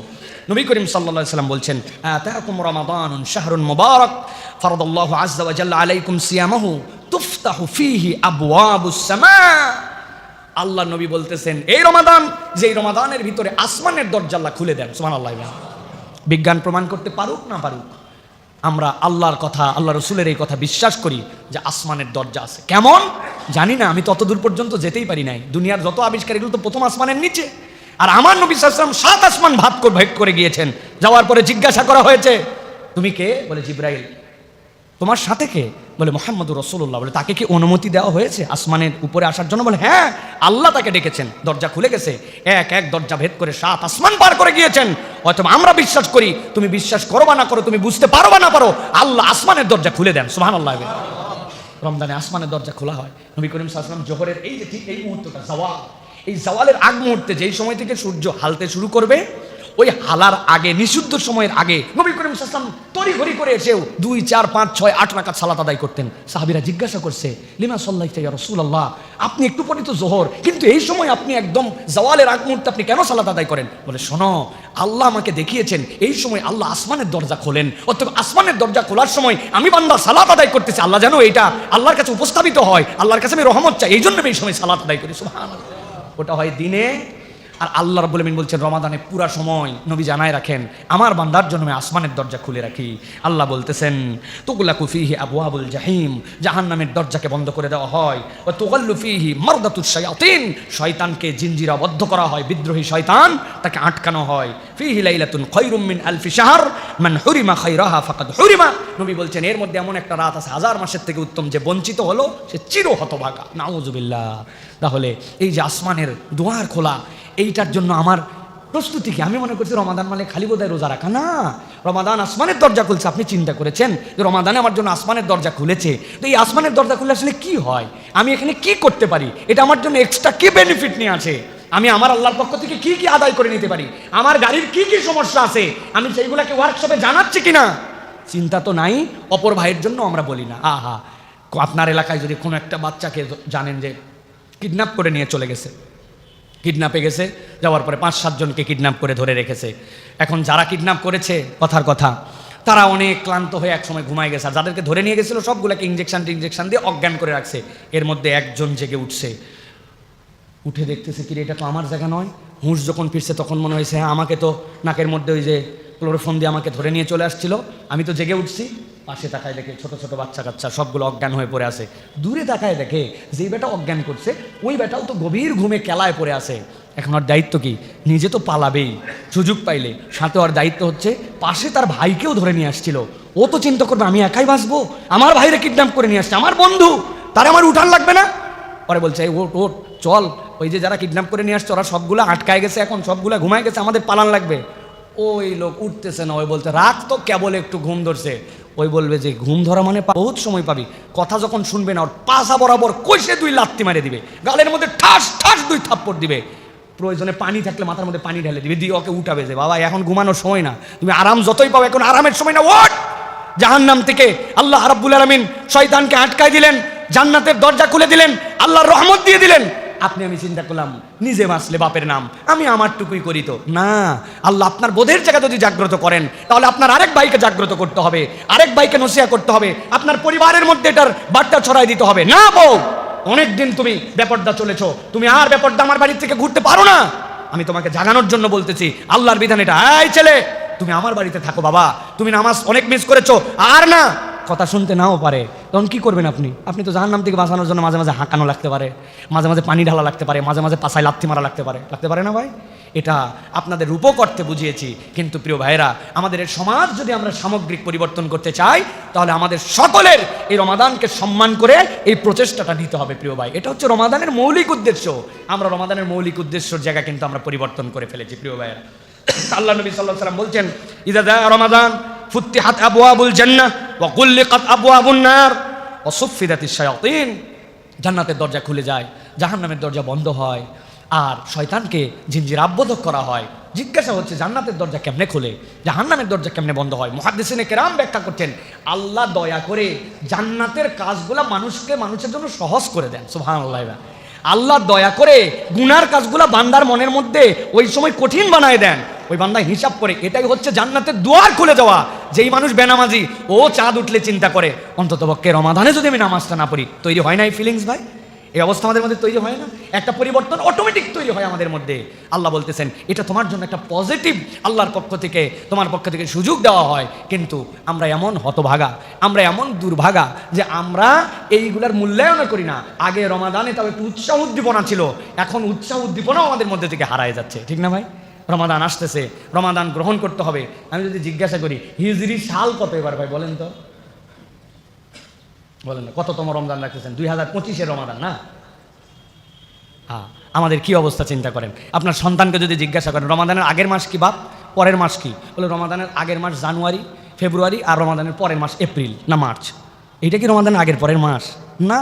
নবী করিম সাল্লাল্লাহু আলাইহি সাল্লাম বলছেন, আতাকুম রমাদানুন শাহরুন মুবারাক ফারাদাল্লাহু আযজা ওয়া জাল্লা আলাইকুম সিয়ামাহু তুফতাহু ফীহি আবওয়াবুস সামা। আল্লাহ নবী বলতেছেন, এই রমাদান, যেই রমাদানের ভিতরে আসমানের দরজা আল্লাহ খুলে দেন। সুবহানাল্লাহ। বিজ্ঞান প্রমাণ করতে পারুক না পারুক, আমরা আল্লাহর কথা, আল্লাহ রসুলের এই কথা বিশ্বাস করি যে আসমানের দরজা আছে। কেমন জানি না, আমি তত দূর পর্যন্ত যেতেই পারি নাই। দুনিয়ার যত আবিষ্কার এগুলো তো প্রথম আসমানের নিচে। আর আমার নবী সাল্লাল্লাহু আলাইহি ওয়াসাল্লাম 7 আসমান ভেদ করে গিয়েছেন। যাওয়ার পরে জিজ্ঞাসা করা হয়েছে, তুমি কে? বলে জিবরাইল। তোমার সাথে কে? বলে মুহাম্মদুর রাসূলুল্লাহ। বলে তাকে কি অনুমতি দেওয়া হয়েছে আসমানের উপরে আসার জন্য? বলে হ্যাঁ, আল্লাহ তাকে ডেকেছেন, দরজা খুলে গেছে, এক এক দরজা ভেদ করে 7 আসমান পার করে গিয়েছেন। অথবা আমরা বিশ্বাস করি, তুমি বিশ্বাস করো বা না করো, তুমি বুঝতে পারো বা না পারো, আল্লাহ আসমানের দরজা খুলে দেন। সুবহানাল্লাহ। রমজানে আসমানের দরজা খোলা হয়। নবী করিম সাল্লাল্লাহু আলাইহি ওয়াসাল্লাম জোহরের এই যে ঠিক এই মুহূর্তটা জাওয়াল, এই জাওয়ালের আগ মুহূর্তে, যেই সময় থেকে সূর্য হালতে শুরু করবে, ওই হালার আগে, নিষিদ্ধ সময়ের আগে নবী করিম সাল্লাল্লাহু আলাইহি ওয়াসাল্লাম তড়িঘড়ি করে এসেও 2, 4, 5, 6, 8 রাকাত সালাত আদায় করতেন। সাহাবীরা জিজ্ঞাসা করছে, লিমা সাল্লাইতা ইয়া রাসূলুল্লাহ, আপনি একটু পরে তো জোহর, কিন্তু এই সময় আপনি একদম জাওয়ালের আগ মুহূর্তে আপনি কেন সালাত আদায় করেন? বলে শোনো, আল্লাহ আমাকে দেখিয়েছেন এই সময় আল্লাহ আসমানের দরজা খোলেন, অর্থাৎ আসমানের দরজা খোলার সময় আমি বান্দা সালাত আদায় করতেছি, আল্লাহ যেন এটা আল্লাহর কাছে উপস্থাপিত হয়, আল্লাহর কাছে আমি রহমত চাই, এই জন্য আমি এই সময় সালাত আদায় করি। সুবহানাল্লাহ। ওটা হয় দিনে। আর আল্লাহ রাব্বুল আমিন বলছেন রমাদানে পুরা সময় নবী জানায় রাখেন, আমার বান্দার জন্য আমি আসমানের দরজা খুলে রাখি। আল্লাহ বলতেছেন, তুগলাকু ফীহি আবওয়াবুল জাহিম, জাহান্নামের দরজাকে বন্ধ করে দেওয়া হয়। ওয়া তুগাল্লু ফীহি মারদাতুশ শায়াতিন, শয়তানকে জিনজিরাবদ্ধ করা হয়, বিদ্রোহী শয়তান তাকে আটকানো হয়। ফীহি লাইলাতুন খায়রুম মিন আলফি শাহর মান হুরিমা খায়রাহা ফাকাদ হুরিমা। নবী বলছেন এর মধ্যে এমন একটা রাত আছে 1000 মাসের থেকে উত্তম, যে বঞ্চিত হলো সে চির হতভাগা। নাউযুবিল্লাহ। তাহলে এই যে আসমানের দুয়ার খোলা, এইটার জন্য আমার প্রস্তুতি কি? আমি মনে করছি রমাদান মানে খালি বোধহয় রোজা রাখা না, রমাদান আসমানের দরজা খুলছে। আপনি চিন্তা করেছেন যে রমাদানে আমার জন্য আসমানের দরজা খুলেছে, তো এই আসমানের দরজা খুলে আসলে কি হয়, আমি এখানে কি করতে পারি, এটা আমার জন্য এক্সট্রা কি বেনিফিট নিয়ে আছে, আমি আমার আল্লাহর পক্ষ থেকে কি কি আদায় করে নিতে পারি, আমার গাড়ির কি কি সমস্যা আছে, আমি সেইগুলোকে ওয়ার্কশপে জানাচ্ছি কিনা, চিন্তা তো নাই। অপর ভাইয়ের জন্য আমরা বলি না, আহা, আপনার এলাকায় যদি কোনো একটা বাচ্চাকে জানেন যে কিডন্যাপ করে নিয়ে চলে গেছে, কিডন্যাপে গেছে, যাওয়ার পরে 5-7 জনকে কিডন্যাপ করে ধরে রেখেছে। এখন যারা কিডন্যাপ করেছে, কথার কথা, তারা অনেক ক্লান্ত হয়ে একসময় ঘুমায় গেছে, আর যাদেরকে ধরে নিয়ে গেছিলো সবগুলোকে ইঞ্জেকশন দিয়ে অজ্ঞান করে রাখছে। এর মধ্যে একজন জেগে উঠছে, উঠে দেখতেছে কি এটা তো আমার জায়গা নয়। হুঁশ যখন ফিরছে তখন মনে হয়েছে হ্যাঁ, আমাকে তো নাকের মধ্যে ওই যে ক্লোরোফোন দিয়ে আমাকে ধরে নিয়ে চলে আসছিল, আমি তো জেগে উঠছি। পাশে তাকায় দেখে ছোট ছোট বাচ্চা কাচ্চা সবগুলো অজ্ঞান হয়ে পড়ে আছে। দূরে তাকায় দেখে যেই বেটা অজ্ঞান করছে ওই বেটাও তো গভীর ঘুমে কেলায় পড়ে আছে। এখন ওর দায়িত্ব কি? নিজে তো পালাবেই সুযোগ পাইলে, সাথে ওর দায়িত্ব হচ্ছে পাশে তার ভাইকেও ধরে নিয়ে আসছিল। ও তো চিন্তা করবে আমি একাই বাঁচবো, আমার ভাইরে কিডন্যাপ করে নিয়ে আসছে, আমার বন্ধু, তারা আমার উঠান লাগবে না। পরে বলছে এই ওট ওট চল, ওই যে যারা কিডন্যাপ করে নিয়ে আসছে ওরা সবগুলো আটকায় গেছে, এখন সবগুলো ঘুমায় গেছে, আমাদের পালান লাগবে। ওই লোক উঠতেছে না, ওই বলতে রাত তো কেবল একটু ঘুম ধরছে। ওই বলবে যে ঘুম ধরা মানে বহুত সময় পাবি, কথা যখন শুনবে না ওর পাশা বরাবর কইসে 2 লাত্তি মারে দিবে, গালের মধ্যে ঠাস ঠাস 2 থাপ্পড় দিবে, প্রয়োজনে পানি থাকলে মাথার মধ্যে পানি ঢেলে দিবে, দিয়ে ওকে উঠাবে যে বাবা এখন ঘুমানোর সময় না, তুমি আরাম যতই পাও এখন আরামের সময় না, ওঠ। জাহান্নাম থেকে আল্লাহ রাব্বুল আলামিন শয়তানকে আটকায় দিলেন, জান্নাতের দরজা খুলে দিলেন, আল্লাহর রহমত দিয়ে দিলেন। আপনি আমি চিন্তা করলাম নিজে বাঁচলে বাপের নাম, আমি আমারটুকুই করি তো না। আল্লাহ আপনার বোধের জায়গা যদি জাগ্রত করেন তাহলে আপনার আরেক ভাইকে জাগ্রত করতে হবে, আরেক ভাইকে নসিহত করতে হবে, আপনার পরিবারের মধ্যে এটার বার্তা ছড়াই দিতে হবে। না বউ, অনেকদিন তুমি বেপর্দা চলেছো, তুমি আর বেপর্দা আমার বাড়ির থেকে ঘুরতে পারো না, আমি তোমাকে জাগানোর জন্য বলতেছি আল্লাহর বিধান এটা। এই ছেলে, তুমি আমার বাড়িতে থাকো বাবা, তুমি নামাজ অনেক মিস করেছো, আর না কথা শুনতে নাও পারে, তখন কি করবেন আপনি? আপনি তো জাহান্নাম থেকে বাঁচানোর জন্য মাঝে মাঝে হাঁকানো লাগতে পারে, মাঝে মাঝে পানি ঢালা লাগতে পারে, মাঝে মাঝে পাছায় লাথি মারা লাগতে পারে না ভাই? এটা আপনাদের রূপক অর্থে বুঝিয়েছি। কিন্তু প্রিয় ভাইরা, আমাদের এই সমাজ যদি আমরা সামগ্রিক পরিবর্তন করতে চাই তাহলে আমাদের সকলের এই রমাদানকে সম্মান করে এই প্রচেষ্টাটা নিতে হবে প্রিয় ভাই। এটা হচ্ছে রমাদানের মৌলিক উদ্দেশ্য। আমরা রমাদানের মৌলিক উদ্দেশ্যের জায়গা কিন্তু আমরা পরিবর্তন করে ফেলেছি প্রিয় ভাইরা। আল্লাহ নবী সাল্লাল্লাহু আলাইহি ওয়াসাল্লাম বলছেন, ইযা জা রমাদান ফুতিহাত আবওয়াবুল জান্নাহ ওয়া গুল্লিকাত আবওয়াবুন নার ওয়া সুফিদাতিশ শায়াতিন। জান্নাতের দরজা খুলে যায়, জাহান্নামের দরজা বন্ধ হয়, আর শয়তানকে জিনজির আবদ্ধ করা হয়। জিজ্ঞাসা হচ্ছে জান্নাতের দরজা কেমনে খোলে, জাহান্নামের দরজা কেমনে বন্ধ হয়। মুহাদ্দিসিনে কেরাম ব্যাখ্যা করছেন, আল্লাহ দয়া করে জান্নাতের কাজগুলা মানুষের জন্য সহজ করে দেন। সুবহানাল্লাহ। আল্লাহ দয়া করে গুনার কাজগুলা বান্দার মনের মধ্যে ওই সময় কঠিন বানায় দেন। ওই বান্দা হিসাব করে এটাই হচ্ছে জান্নাতের দুয়ার খুলে যাওয়া। যেই মানুষ বেনামাজি, ও চাঁদ উঠলে চিন্তা করে অন্ততপক্ষে রমাদানে যদি আমি নামাজটা না পড়ি। তৈরি হয় না এই ফিলিংস ভাই? এই অবস্থা আমাদের মধ্যে তৈরি হয় না? একটা পরিবর্তন অটোমেটিক তৈরি হয় আমাদের মধ্যে। আল্লাহ বলতেছেন এটা তোমার জন্য একটা পজিটিভ, আল্লাহর পক্ষ থেকে তোমার পক্ষ থেকে সুযোগ দেওয়া হয়। কিন্তু আমরা এমন হতভাগা, আমরা এমন দুর্ভাগা যে আমরা এইগুলার মূল্যায়ন করি না। আগে রমাদানে তাও একটু উৎসাহ উদ্দীপনা ছিল, এখন উৎসাহ উদ্দীপনাও আমাদের মধ্যে থেকে হারায় যাচ্ছে। ঠিক না ভাই? রমাদান আসতেছে, রমাদান গ্রহণ করতে হবে। আমি যদি জিজ্ঞাসা করি হিজরি সাল কত এবার ভাই বলেন তো, বলেন না কততম রমজান রাখতেছেন? 2025-এর রমাদান না? হ্যাঁ, আমাদের কি অবস্থা চিন্তা করেন। আপনার সন্তানকে যদি জিজ্ঞাসা করেন রমাদানের আগের মাস কি বাপ, পরের মাস কি, বলে রমাদানের আগের মাস জানুয়ারি, ফেব্রুয়ারি, আর রমাদানের পরের মাস এপ্রিল না মার্চ। এইটা কি রমাদানের আগের পরের মাস? না।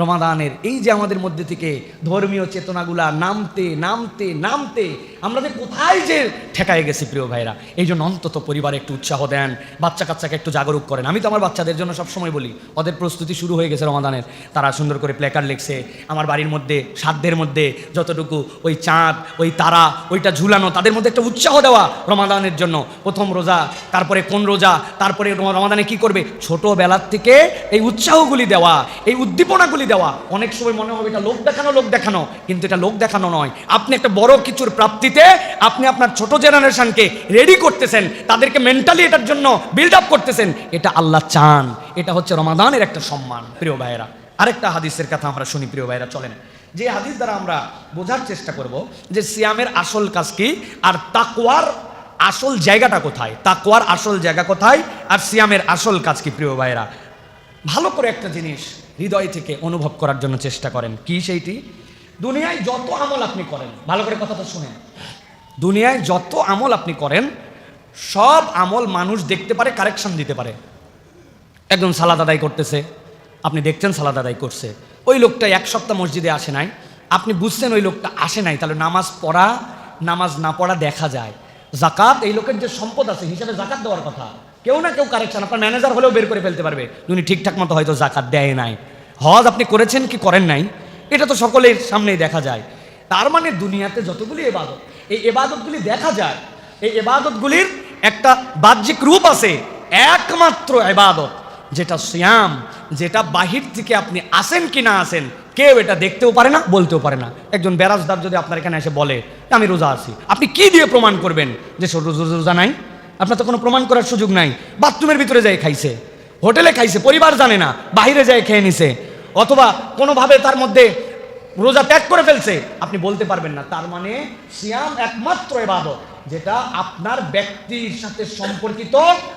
রমাদানের এই যে আমাদের মধ্যে থেকে ধর্মীয় চেতনাগুলা নামতে নামতে নামতে আমরা যে কোথায় যে ঠেকায় গেছি প্রিয় ভাইরা। এই জন্য অন্তত পরিবারে একটু উৎসাহ দেন, বাচ্চা কাচ্চাকে একটু জাগরুক করেন। আমি তো আমার বাচ্চাদের জন্য সবসময় বলি, ওদের প্রস্তুতি শুরু হয়ে গেছে রমাদানের, তারা সুন্দর করে প্ল্যাকার্ড লিখছে। আমার বাড়ির মধ্যে সাধ্যের মধ্যে যতটুকু ওই চাঁদ, ওই তারা, ওইটা ঝুলানো, তাদের মধ্যে একটা উৎসাহ দেওয়া রমাদানের জন্য। প্রথম রোজা, তারপরে কোন রোজা, তারপরে রমাদানে কি করবে, ছোটবেলার থেকে এই উৎসাহগুলি দেওয়া, এই উদ্দীপনাগুলি দেওয়া। অনেক সময় মনে হবে এটা লোক দেখানো, কিন্তু এটা লোক দেখানো নয়। আপনি একটা বড় কিছুর প্রাপ্তিতে আপনি আপনার ছোট জেনারেশনকে রেডি করতেছেন, তাদেরকে মেন্টালি এটার জন্য বিল্ড আপ করতেছেন। এটা আল্লাহ চান, এটা হচ্ছে রমাদানের একটা সম্মান। প্রিয় ভাইয়েরা, আরেকটা হাদিসের কথা আমরা শুনি প্রিয় ভাইয়েরা, চলেন যে হাদিস দ্বারা আমরা বোঝার চেষ্টা করব যে সিয়ামের আসল কাজ কি আর তাকওয়ার আসল জায়গাটা কোথায়, তাকওয়ার আসল জায়গা কোথায় আর সিয়ামের আসল কাজ কি। প্রিয় ভাইয়েরা, ভালো করে একটা জিনিস হৃদয় থেকে অনুভব করার জন্য চেষ্টা করেন। কি সেইটি? দুনিয়ায় যত আমল আপনি করেন, ভালো করে কথাটা শুনেন, দুনিয়ায় যত আমল আপনি করেন সব আমল মানুষ দেখতে পারে, কারেকশন দিতে পারে। একজন সালাত আদায় করতেছে, আপনি দেখছেন সালাত আদায় করছে, ওই লোকটা এক সপ্তাহ মসজিদে আসে নাই, আপনি বুঝছেন ওই লোকটা আসে নাই, তাহলে নামাজ পড়া নামাজ না পড়া দেখা যায়। জাকাত, এই লোকের যে সম্পদ আছে হিসাবে জাকাত দেওয়ার কথা, কেউ না কেউ কারেকশন, আপনার ম্যানেজার হলেও বের করে ফেলতে পারবে উনি ঠিকঠাক মতো হয়তো জাকাত দেয় নাই। হজ আপনি করেছেন কি করেন নাই, এটা তো সকলের সামনেই দেখা যায়। তার মানে দুনিয়াতে যতগুলি ইবাদত, এই ইবাদতগুলি দেখা যায়, এই ইবাদতগুলির একটা বাহ্যিক রূপ আছে। একমাত্র ইবাদত যেটা সিয়াম, যেটা বাহির থেকে আপনি আসেন কি না আসেন কেউ এটা দেখতেও পারে না, বলতেও পারে না। একজন বেরাজদার যদি আপনার এখানে এসে বলে আমি রোজা আছি, আপনি কি দিয়ে প্রমাণ করবেন যে রোজা নাই? আপনার তো কোনো প্রমাণ করার সুযোগ নাই। বাথরুমের ভিতরে যায় খাইছে, হোটেলে খাইছে, পরিবার জানে না, বাইরে যায় খেয়ে নিছে, অথবা কোনোভাবে তার মধ্যে রোজা ত্যাগ করে ফেলছে, আপনি বলতে পারবেন না। তার মানে সিয়াম একমাত্র ইবাদত যেটা আপনার ব্যক্তির সাথে সম্পর্কিত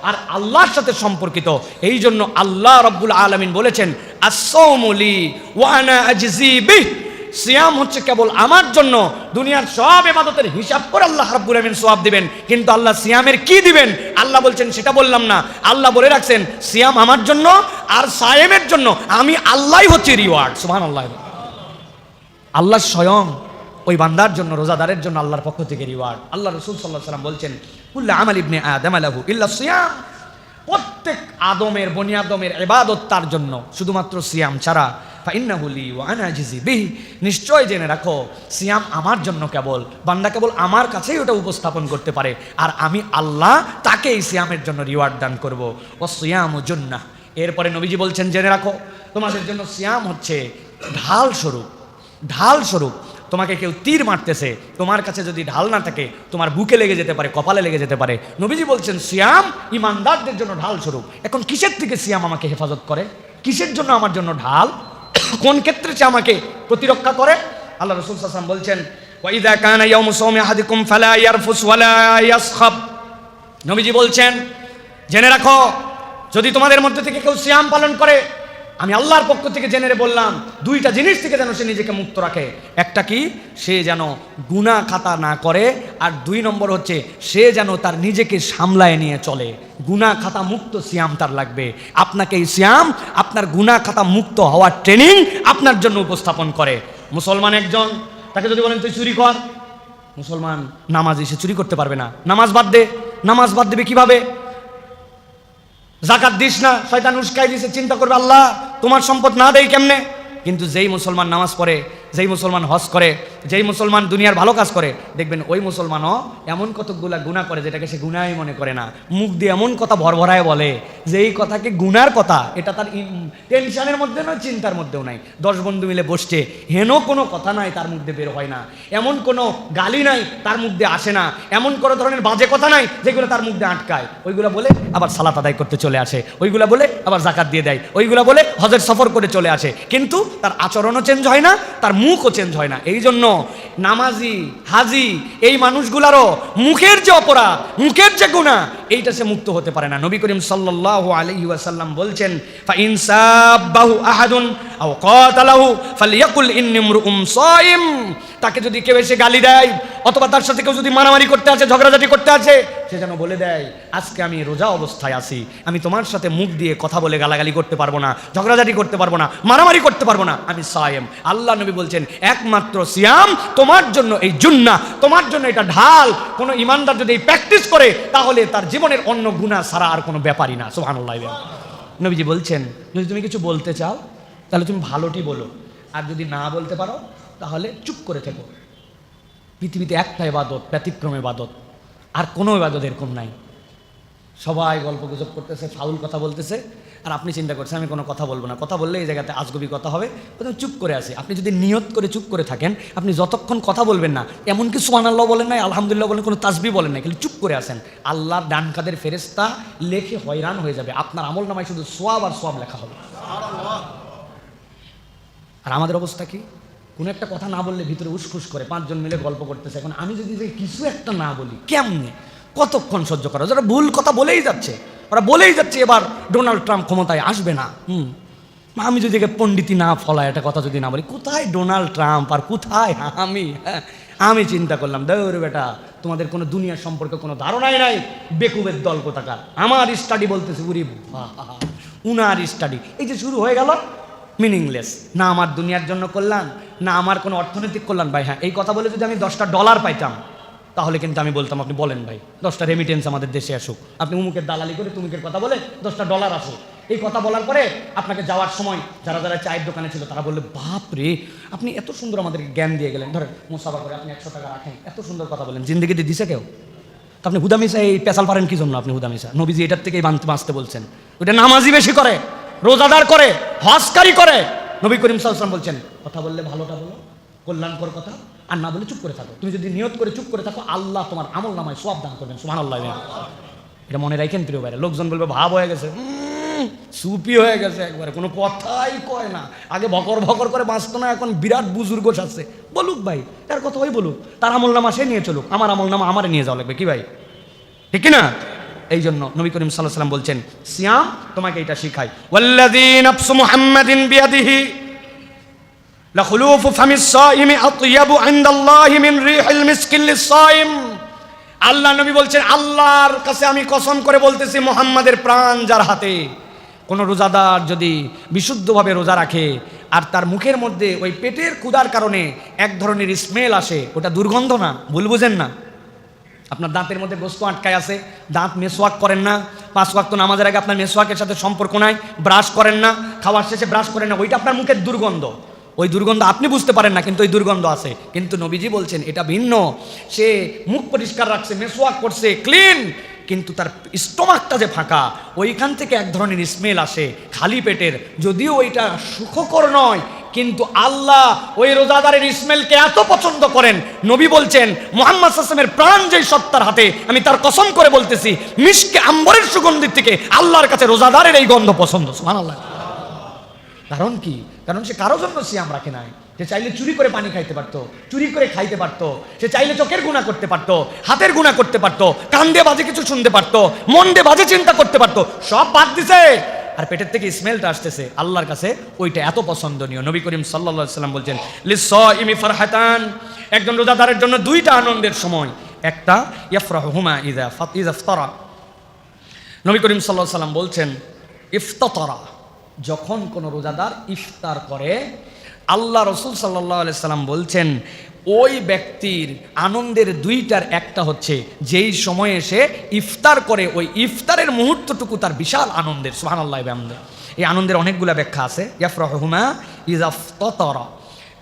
আর আল্লাহর সাথে সম্পর্কিত। এই জন্য আল্লাহ রাব্বুল আলামিন বলেছেন আস-সাওমু লি ওয়া আনা আজজি বিহ, সিয়াম হচ্ছে কেবল আমার জন্য। দুনিয়ার সব ইবাদতের হিসাব করে আল্লাহ রাব্বুল আলামিন সওয়াব দিবেন, কিন্তু আল্লাহ সিয়ামের কি দিবেন আল্লাহ বলছেন সেটা বললাম না। আল্লাহ বলে রাখছেন সিয়াম আমার জন্য আর সায়েমের জন্য আমি আল্লাহই হচ্ছে রিওয়ার্ড। সুবহানাল্লাহ। আল্লাহ স্বয়ং ওই বান্দার জন্য, রোজাদারের জন্য আল্লাহর পক্ষ থেকে রিওয়ার্ড। আল্লাহ রাসূল সাল্লাল্লাহু আলাইহি ওয়াসাল্লাম বলছেন কুল্লু আমাল ইবনে আদম লাহু ইল্লা সিয়াম, প্রত্যেক আদমের, বনি আদমের ইবাদত তার জন্য, শুধুমাত্র সিয়াম ছাড়া। ফাইন্নাহু লি ওয়া আনা আজজি বিহি, নিশ্চয় জেনে রাখো সিয়াম আমার জন্য কেবল, বান্দা কেবল আমার কাছেই ওটা উপস্থাপন করতে পারে, আর আমি আল্লাহ তাকে এই সিয়ামের জন্য রিওয়ার্ড দান করব। ও সিয়ামু জান্নাহ, এরপরে নবীজি বলছেন জেনে রাখো তোমাদের জন্য সিয়াম হচ্ছে ঢাল স্বরূপ। ঢাল স্বরূপ, তোমাকে কেউ তীর মারতেছে, তোমার কাছে যদি ঢাল না থাকে তোমার বুকে লেগে যেতে পারে, কপালে লেগে যেতে পারে। নবীজি বলছেন সিয়াম ইমানদারদের জন্য ঢাল স্বরূপ। এখন কিসের থেকে সিয়াম আমাকে হেফাজত করে? কিসের জন্য আমার জন্য ঢাল? কোন ক্ষেত্রে সে আমাকে প্রতিরক্ষা করে? আল্লাহ রাসূল সাল্লাল্লাহু আলাইহি ওয়াসাল্লাম বলছেন ওয়া ইযা কানা ইয়াউমু সাওমি আহাদিকুম ফালা ইয়ারফুস ওয়ালা ইয়াসখাব। নবীজি বলছেন জেনে রাখো যদি তোমাদের মধ্যে থেকে কেউ সিয়াম পালন করে, আমি আল্লাহর পক্ষ থেকে জেনে বললাম দুইটা জিনিস থেকে যেন সে নিজেকে মুক্ত রাখে। একটা কি, সে যেন গুনাহ খাতা না করে, আর দুই নম্বর হচ্ছে সে যেন তার নিজেকে সামলায় নিয়ে চলে। গুনাহ খাতা মুক্ত সিয়াম তার লাগবে। আপনাকে এই সিয়াম আপনার গুনাহ খাতা মুক্ত হওয়ার ট্রেনিং আপনার জন্য উপস্থাপন করে। মুসলমান একজন, তাকে যদি বলেন তুই চুরি কর, মুসলমান নামাজি, সে চুরি করতে পারবে না। নামাজ বাদ দে, নামাজ বাদ দেবে কিভাবে? যাকাত দিস না, শয়তান উস্কাই দিছে, চিন্তা করবে আল্লাহ তোমার সম্পদ না দেই কেমনে। কিন্তু যেই মুসলমান নামাজ পড়ে, যেই মুসলমান হজ করে, যেই মুসলমান দুনিয়ার ভালো কাজ করে, দেখবেন ওই মুসলমানও এমন কতগুলা গুনাহ করে যেটাকে সে গুনাহই মনে করে না। মুখ দিয়ে এমন কথা ভরভরায় বলে যে এই কথাকে গুনার কথা, এটা তার টেনশনের মধ্যে নয়, চিন্তার মধ্যেও নাই। 10 বন্ধু মিলে বসছে, হেন কোনো কথা নাই তার মধ্যে বের হয় না, এমন কোনো গালি নাই তার মধ্যে আসে না, এমন কোনো ধরনের বাজে কথা নাই যেগুলো তার মধ্যে আটকায়। ওইগুলো বলে আবার সালাত আদায় করতে চলে আসে, ওইগুলা বলে আবার যাকাত দিয়ে দেয়, ওইগুলা বলে হজের সফর করে চলে আসে, কিন্তু তার আচরণও চেঞ্জ হয় না, তার মুখও চেঞ্জ হয় না। এই জন্য নামাজি, হাজি এই মানুষগুলারও মুখের যে অপরাধ, মুখের যে গুনাহ, এইটা সে মুক্ত হতে পারে না। নবী করিম সাল্লাল্লাহু আলাইহি ওয়াসাল্লাম বলছেন, ফা ইন সাব্বাহু আহাদুন আও কাতালাহু ফালইয়াকুল ইন্নী ইমরুউম সাইম। তাকে যদি কেউ এসে গালি দেয় অথবা তার সাথে কেউ যদি মারামারি করতে আছে, ঝগড়াঝাটি করতে আছে, সে যেন বলে দেয় আজকে আমি রোজা অবস্থায় আছি, আমি তোমার সাথে মুখ দিয়ে কথা বলে গালাগালি করতে পারবো না, ঝগড়াঝাটি করতে পারবো না, মারামারি করতে পারবো না, আমি সায়েম। আল্লাহ নবী বলছেন একমাত্র সিয়াম তোমার জন্য এই জুন্নাহ, তোমার জন্য এটা ঢাল। কোনো ইমানদার যদি এই প্র্যাকটিস করে তাহলে তার জীবনের অন্য গুনাহ ছাড়া আর কোনো ব্যাপারই না। সুবহানাল্লাহ। নবীজি বলছেন যদি তুমি কিছু বলতে চাও তাহলে তুমি ভালোটি বলো, আর যদি না বলতে পারো তাহলে চুপ করে থেকো। পৃথিবীতে একটা ইবাদত, ব্যতিক্রম ইবাদত, আর কোনো ইবাদত এরকম নাই। সবাই গল্প গুজব করতেছে, ফাউল কথা বলতেছে, আর আপনি চিন্তা করছেন আমি কোনো কথা বলবো না, কথা বললে এই জায়গাতে আজগবি কথা হবে, প্রথমে চুপ করে আসি। আপনি যদি নিয়ত করে চুপ করে থাকেন, আপনি যতক্ষণ কথা বলবেন না, এমনকি সুবহানাল্লাহ বলেন নাই, আলহামদুলিল্লাহ বলেন, কোনো তাসবিহ বলেন না, খালি চুপ করে আসেন, আল্লাহর ডান কাঁধের ফেরেশতা লেখে হয়রান হয়ে যাবে, আপনার আমল নামায় শুধু সোয়াব আর সোয়াব লেখা হবে। আর আমাদের অবস্থা কি? কোনো একটা কথা না বললে ভিতরে উসখুস করে, 5 জন মিলে গল্প করতেছে, এখন আমি যদি যে কিছু একটা না বলি কেমনে, কতক্ষণ সহ্য করা? যারা ভুল কথা বলেই যাচ্ছে, ওরা বলেই যাচ্ছে এবার ডোনাল্ড ট্রাম্প ক্ষমতায় আসবে না। আমি যদি পণ্ডিতি না ফলায় একটা কথা যদি না বলি, কোথায় ডোনাল্ড ট্রাম্প আর কোথায় আমি? আমি চিন্তা করলাম দৌড় বেটা, তোমাদের কোনো দুনিয়ার সম্পর্কে কোনো ধারণাই নাই, বেকুবের দল কোথাকার। আমার স্টাডি বলতেছে উরি উনার স্টাডি, এই যে শুরু হয়ে গেল মিনিংলেস। না আমার দুনিয়ার জন্য কল্যাণ, না আমার কোনো অর্থনৈতিক কল্যাণ। ভাই হ্যাঁ, এই কথা বলে যদি আমি $10 পাইতাম তাহলে কিন্তু আমি বলতাম আপনি বলেন ভাই 10টা রেমিটেন্স আমাদের দেশে আসুক, আপনি উমুকের দালালি করে তুমুকের কথা বলে $10 আসুক। এই কথা বলার পরে আপনাকে যাওয়ার সময় যারা যারা চায়ের দোকানে ছিল তারা বললে বাপ রে আপনি এত সুন্দর আমাদেরকে জ্ঞান দিয়ে গেলেন, ধরেন মুসাফা করে আপনি 100 টাকা রাখেন, এত সুন্দর কথা বলেন, জিন্দগিতে দিছে কেউ? তো আপনি হুদামিশা এই পেশাল পারেন কি জন্য? আপনি হুদামিশা নবীজি এটার থেকেই বাঁচতে বলছেন। ওটা নামাজি বেশি করে, রোজাদার করে, হজকারী করে। নবী করিম সাল্লাল্লাহু আলাইহি ওয়াসাল্লাম বলছেন কথা বললে ভালোটা বলো, কল্যাণকর কথা, আর না বলে চুপ করে থাকো। তুমি যদি নিয়ত করে চুপ করে থাকো আল্লাহ তোমার আমল নামায় সওয়াব দান করবেন। সুবহানাল্লাহ। এটা মনে রাখেন প্রিয় ভাইরা। লোকজন বলবে ভাব হয়ে গেছে, সুপি হয়ে গেছে, একবারে কোনো কথাই কয় না, আগে ভকর ভকর করে বাঁচতো না, এখন বিরাট বুজুর্গ আছে। বলুক ভাই, তার কথা ওই বলুক, তার আমল নামা সে নিয়ে চলুক, আমার আমল নামা আমারে নিয়ে যাওয়া লাগবে কি ভাই, ঠিক না? এই জন্য নবী করিম সাল্লাল্লাহু আলাইহি ওয়াসাল্লাম বলছেন সিয়াম তোমাকে এটা শিখায়। ওয়াল্লাযী নাফসু মুহাম্মাদিন বিয়াদিহি লাখুলুফু ফামিস সাইমি আতইয়াবু ইনদাল্লাহি মিন রিহিল মিসকিল লিস-সাইম। আল্লাহ নবী বলছেন আল্লাহর কাছে আমি কসম করে বলতেছি মুহাম্মাদের প্রাণ যার হাতে, কোন রোজাদার যদি বিশুদ্ধভাবে রোজা রাখে আর তার মুখের মধ্যে ওই পেটের ক্ষুধার কারণে এক ধরনের স্মেল আসে, ওটা দুর্গন্ধ না, ভুল বুঝেন না। আপনার দাঁতের মধ্যে গোস্ত আটকায় আছে, দাঁত মেসওয়াক করেন না, 5 ওয়াক্ত নামাজের আগে আপনার মেসওয়াকের সাথে সম্পর্ক নাই, ব্রাশ করেন না, খাওয়ার শেষে ব্রাশ করেন না, ওইটা আপনার মুখের দুর্গন্ধ। ওই দুর্গন্ধ আপনি বুঝতে পারেন না, কিন্তু ওই দুর্গন্ধ আছে। কিন্তু নবীজি বলছেন এটা ভিন্ন, সে মুখ পরিষ্কার রাখছে, মেসওয়াক করছে, ক্লিন, কিন্তু তার স্টোমাকটা যে ফাঁকা, ওইখান থেকে এক ধরনের স্মেল আসে খালি পেটের। যদিও ওইটা সুখকর নয়, কিন্তু আল্লাহ ওই রোজাদারের স্মেলকে এত পছন্দ করেন, নবী বলছেন মুহাম্মদ সাল্লাল্লাহু আলাইহি ওয়াসাল্লামের প্রাণ যেই সত্তার হাতে, আমি তার কসম করে বলতেছি মিশকে আম্বরের সুগন্ধির থেকে আল্লাহর কাছে রোজাদারের এই গন্ধ পছন্দ। সুবহানাল্লাহ। কারণ কি? কারণ সে কারোর জন্য সিয়াম রাখে নাই। সে চাইলে চুরি করে পানি খাইতে পারতো, চুরি করে খাইতে পারতো, সে চাইলে চোখের গুনাহ করতে পারতো, হাতের গুনাহ করতে পারতো, কান দিয়ে বাজে কিছু শুনতে পারতো, মন দিয়ে বাজে চিন্তা করতে পারতো, সব বাদ দিছে। আর পেটের থেকে স্মেলটা আসতেছে, আল্লাহর কাছে ওইটা এত পছন্দনীয়। নবী করিম সাল্লাল্লাহু আলাইহি ওয়াসাল্লাম বলছেন লিস-সাইমি ফারহাতান, একজন রোজাদারের জন্য 2টা আনন্দের সময়, একটা ইয়াফরাহুমা ইযা ইফতারা। নবী করিম সাল্লাল্লাহু আলাইহি ওয়াসাল্লাম বলছেন ইফতারা, যখন কোন রোজাদার ইফতার করে, আল্লাহ রাসূল সাল্লাল্লাহু আলাইহি সাল্লাম বলছেন ওই ব্যক্তির আনন্দের দুইটার একটা হচ্ছে যেই সময়ে সে ইফতার করে, ওই ইফতারের মুহূর্তটুকু তার বিশাল আনন্দের, সুবহানাল্লাহ বিহামদিহি। এই আনন্দের অনেকগুলো ব্যাখ্যা আছে। ইয়াফরাহুমা ইযা ইফতারা,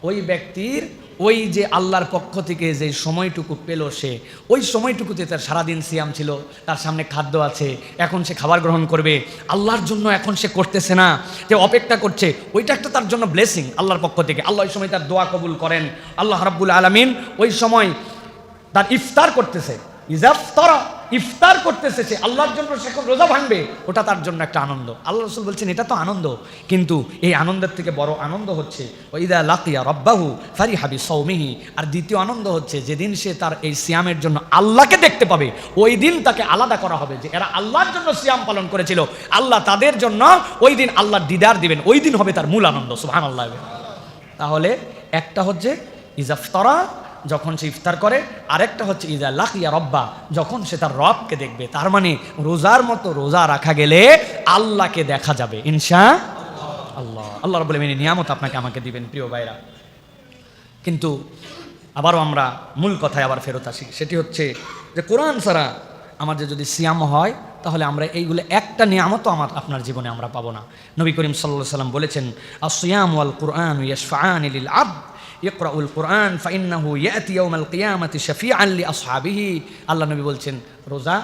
ওই ব্যক্তির ওই যে আল্লাহর পক্ষ থেকে যে সময়টুকু পেল, সে ওই সময়টুকুতে তার সারাদিন সিয়াম ছিল, তার সামনে খাদ্য আছে, এখন সে খাবার গ্রহণ করবে, আল্লাহর জন্য এখন সে করতেছে না, যে অপেক্ষা করছে, ওইটা একটা তার জন্য ব্লেসিং আল্লাহর পক্ষ থেকে। আল্লাহ ওই সময় তার দোয়া কবুল করেন। আল্লাহ রাব্বুল আলামিন ওই সময় তার ইফতার করতেছে, ইজাফতারা, ইফতার করতেছে, সে আল্লাহর জন্য সে রোজা ভাঙবে, ওটা তার জন্য একটা আনন্দ। আল্লাহ রাসূল বলছেন এটা তো আনন্দ, কিন্তু এই আনন্দের থেকে বড় আনন্দ হচ্ছে ওয়াইদা লাকিয়া রাব্বাহু ফারিহা বিসাওমিহি, আর দ্বিতীয় আনন্দ হচ্ছে যেদিন সে তার এই সিয়ামের জন্য আল্লাহকে দেখতে পাবে, ওই দিন তাকে আলাদা করা হবে, যে এরা আল্লাহর জন্য সিয়াম পালন করেছিল, আল্লাহ তাদের জন্য ওই দিন আল্লাহর দিদার দিবেন, ওই দিন হবে তার মূল আনন্দ, সুবহানাল্লাহ। তাহলে একটা হচ্ছে ইজাফতারা, যখন সে ইফতার করে, আরেকটা হচ্ছে ইজা লাকিয়া রব্বা, যখন সে তার রবকে দেখবে। তার মানে রোজার মতো রোজা রাখা গেলে আল্লাহকে দেখা যাবে ইনশাআল্লাহ। আল্লাহ রাব্বুল আলামিন নিয়ামত আপনাকে আমাকে দিবেন প্রিয় ভাইরা। কিন্তু আবারও আমরা মূল কথায় আবার ফেরত আসি, সেটি হচ্ছে যে কোরআন ছাড়া আমাদের যদি সিয়াম হয়, তাহলে আমরা এইগুলো একটা নিয়ামতও আপনার জীবনে আমরা পাবো না। নবী করিম সাল্লাল্লাহু আলাইহি ওয়াসাল্লাম বলেছেন, আস-সিয়াম ওয়াল কুরআন ইয়াশফাআনি লিল আবদ ইকরাউল কুরআন ফাইন্নাহু ইয়াতি ইয়াউমাল কিয়ামাতি শাফিআন লিআসহাবিহি। আল্লাহ নবী বলছেন, রোজা,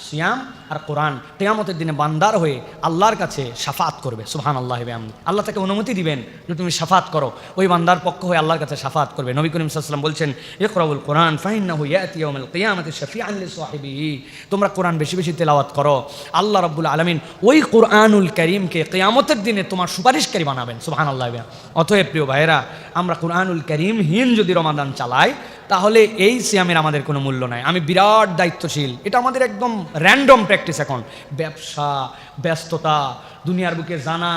সিয়াম আর কোরআন কিয়ামতের দিনে বান্দার হয়ে আল্লাহর কাছে শাফাত করবে, সুবহানাল্লাহি ওয়া বিহামদিহি। আল্লাহ তাকে অনুমতি দিবেন যে তুমি শাফাত করো, ওই বান্দার পক্ষ হয়ে আল্লাহর কাছে শাফাত করবে। নবী করিম সাল্লাল্লাহু আলাইহি ওয়াসাল্লাম বলছেন, ইকরাউল কুরআন ফাইন্নাহু ইয়াতি ইয়াউমাল কিয়ামাতি শাফিআন লিসাহিবিহি। তোমরা কোরআন বেশি বেশি তেলাওয়াত করো, আল্লাহ রাব্বুল আলামিন ওই কোরআনুল কারীমকে কিয়ামতের দিনে তোমার সুপারিশকারী বানাবেন, সুবহানাল্লাহি ওয়া বিহামদিহি। অতএব প্রিয় ভাইরা, আমরা কোরআনুল কারীমহীন যদি রমাদান চালাই, তাহলে এই সিয়ামের আমাদের কোনো মূল্য নাই। আমি বিরাট দায়িত্বশীল, এটা আমাদের একদম র্যান্ডম প্র্যাকটিস। এখন ব্যবসা, ব্যস্ততা, দুনিয়ার বুকে জানা,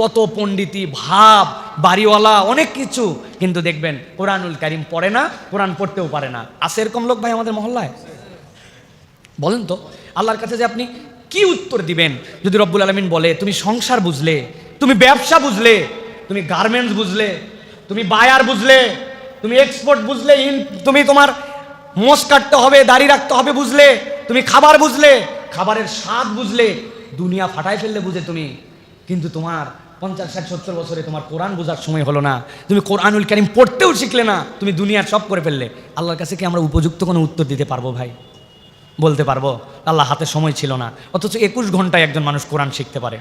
কত পণ্ডিতি ভাব, বাড়িওয়ালা, অনেক কিছু, কিন্তু দেখবেন কোরআনুল কারীম পড়ে না, কোরআন পড়তেও পারে না। আছে এরকম লোক ভাই আমাদের মহল্লায়? বলেন তো, আল্লাহর কাছে যে আপনি কি উত্তর দিবেন যদি রব্বুল আলামিন বলে তুমি সংসার বুঝলে, তুমি ব্যবসা বুঝলে, তুমি গার্মেন্টস বুঝলে, তুমি বায়ার বুঝলে, তুমি এক্সপোর্ট বুঝলে, তুমি তোমার মোষ কাটতে হবে, দাড়ি রাখতে হবে বুঝলে, তুমি খাবার বুঝলে, খাবারের স্বাদ বুঝলে, দুনিয়া ফাটাই ফেললে বুঝে তুমি, কিন্তু তোমার 50, 60, 70 বছরে তোমার কোরআন বোঝার সময় হলো না, তুমি কোরআনুল কারীম পড়তেও শিখলে না, তুমি দুনিয়ার সব করে ফেললে। আল্লাহর কাছে কি আমরা উপযুক্ত কোনো উত্তর দিতে পারবো ভাই? বলতে পারবো? আল্লাহ হাতে সময় ছিল না, অথচ 21 ঘন্টায় একজন মানুষ কোরআন শিখতে পারে।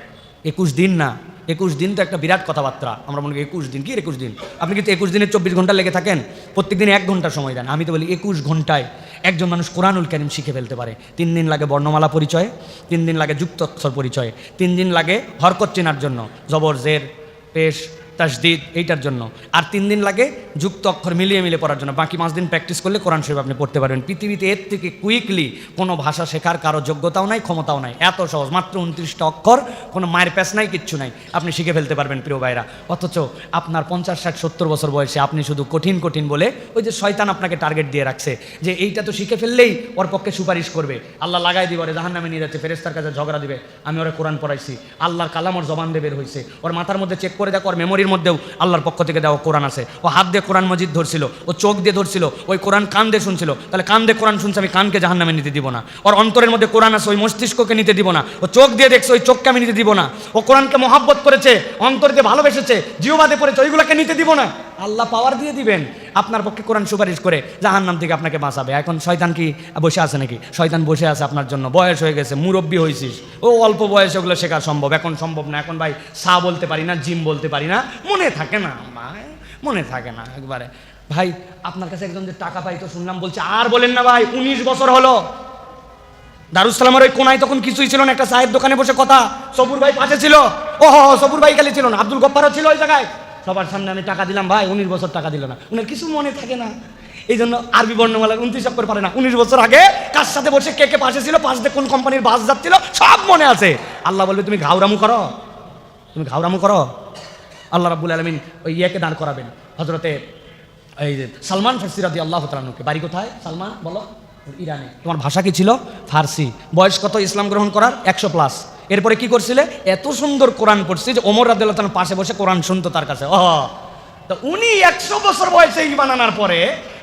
21 দিন না, 21 দিন তো একটা বিরাট কথাবার্তা। আমরা মনে করি 21 দিন, কি 21 দিন? আপনি কিন্তু 21 দিনে 24 ঘন্টা লেগে থাকেন, প্রত্যেক দিনে 1 ঘন্টা সময় দেন। আমি তো বলি 21 ঘন্টায় একজন মানুষ কোরআনুল কারীম শিখে ফেলতে পারে। 3 দিন লাগে বর্ণমালা পরিচয়, 3 দিন লাগে যুক্ত অক্ষর পরিচয়, 3 দিন লাগে হরকত চেনার জন্য, জবর, জের, পেশ, তাসদিদ, এইটার জন্য, আর 3 দিন লাগে যুক্ত অক্ষর মিলিয়ে মিলিয়ে পড়ার জন্য। বাকি 5 দিন প্র্যাকটিস করলে কোরআন শরীফ আপনি পড়তে পারবেন। পৃথিবীতে এর থেকে কুইকলি কোনো ভাষা শেখার কারো যোগ্যতাও নাই, ক্ষমতাও নাই। এত সহজ, মাত্র 29টা অক্ষর, কোনো মায়ের প্যাচ নাই, কিচ্ছু নাই, আপনি শিখে ফেলতে পারবেন প্রিয় ভাইরা। অথচ আপনার 50, 60, 70 বছর বয়সে আপনি শুধু কঠিন কঠিন বলে, ওই যে শয়তান আপনাকে টার্গেট দিয়ে রাখছে যে এইটা তো শিখে ফেললেই ওর পক্ষে সুপারিশ করবে, আল্লাহ লাগাই দিবে, ওরে জাহান্নামে নিয়ে যাচ্ছে, ফেরেশতার কাছে ঝগড়া দিবে, আমি ওরে কোরআন পড়াইছি, আল্লাহর কালাম ওর জবান দিয়ে বের হয়েছে, ওর মাথার মধ্যে চেক করে দেখো, ওর মেমোরির মধ্যেও আল্লাহর পক্ষ থেকে দেওয়া কোরআন আছে, ও হাত দিয়ে কোরআন মজিদ ধরছিল, ও চোখ দিয়ে ধরছিল, ওই কোরআন কান দিয়ে শুনছিল, তাহলে কান দিয়ে কোরআন শুনছে, আমি কানকে জাহান্নামে নিতে দিব না। ওর অন্তরের মধ্যে কোরআন আছে, ওই মস্তিষ্ককে নিতে দিব না। ও চোখ দিয়ে দেখছে, ওই চোখকে আমি নিতে দিব না। ও কোরআনকে মহাব্বত করেছে, অন্তর দিয়ে ভালোবেসেছে, জিহ্বাতে পড়েছে, ওইগুলোকে নিতে দিব না। আল্লাহ পাওয়ার দিয়ে দিবেন আপনার পক্ষে কোরআন সুপারিশ করে জাহান্নাম থেকে আপনাকে বাঁচাবে। এখন শয়তান কি বসে আছে নাকি? শয়তান বসে আছে আপনার জন্য, বয়স হয়ে গেছে, মুরব্বী হয়েছিস, ও অল্প বয়সে ওগুলো শেখা সম্ভব, এখন সম্ভব না। এখন ভাই সা বলতে পারি না, জিম বলতে পারি না, মনে থাকে না, মনে থাকে না একবারে। ভাই আপনার কাছে একজন যে টাকা পাইতো শুনলাম, বলছে আর বলেন না ভাই, 19 বছর হলো। দারুসালামের ওই কোনায় তখন কিছুই ছিল না, একটা চায়ের দোকানে বসে কথা, সবুর ভাই পাশে ছিল, ও সবুর ভাই খালি ছিল না, আব্দুল গফফারও ছিল ওই জায়গায়, সবার সামনে আমি টাকা দিলাম, ভাই 19 বছর টাকা দিল না, উনার কিছু মনে থাকে না। এই জন্য আরবি বর্ণমালা 29 অক্ষর পারে না। 19 বছর আগে কার সাথে বসে কে কে পাশে ছিল, পাশ দিয়ে কোন কোম্পানির বাস যাচ্ছিল, সব মনে আছে। আল্লাহ বলবে তুমি ঘাউরামু করো, তুমি ঘাউরামু করো। আল্লাহ রাব্বুল আলামিন ওই ইয়াকে দাঁড় করাবেন, হযরতে এই যে সালমান ফার্সি রাদিয়াল্লাহু তাআলা আনহুকে। বাড়ি কোথায় সালমান? বলো। ইরানে। তোমার ভাষা কি ছিল? ফার্সি। বয়স কত ইসলাম গ্রহণ করার? 100+। এরপরে কি করছিলে? এত সুন্দর কোরআন পড়ছি যে ওমর রাদিয়াল্লাহু তাআলা পাশে বসে কোরআন শুনতো তার কাছে। তো উনি 100 বছর বয়সে ঈমান আনার পরে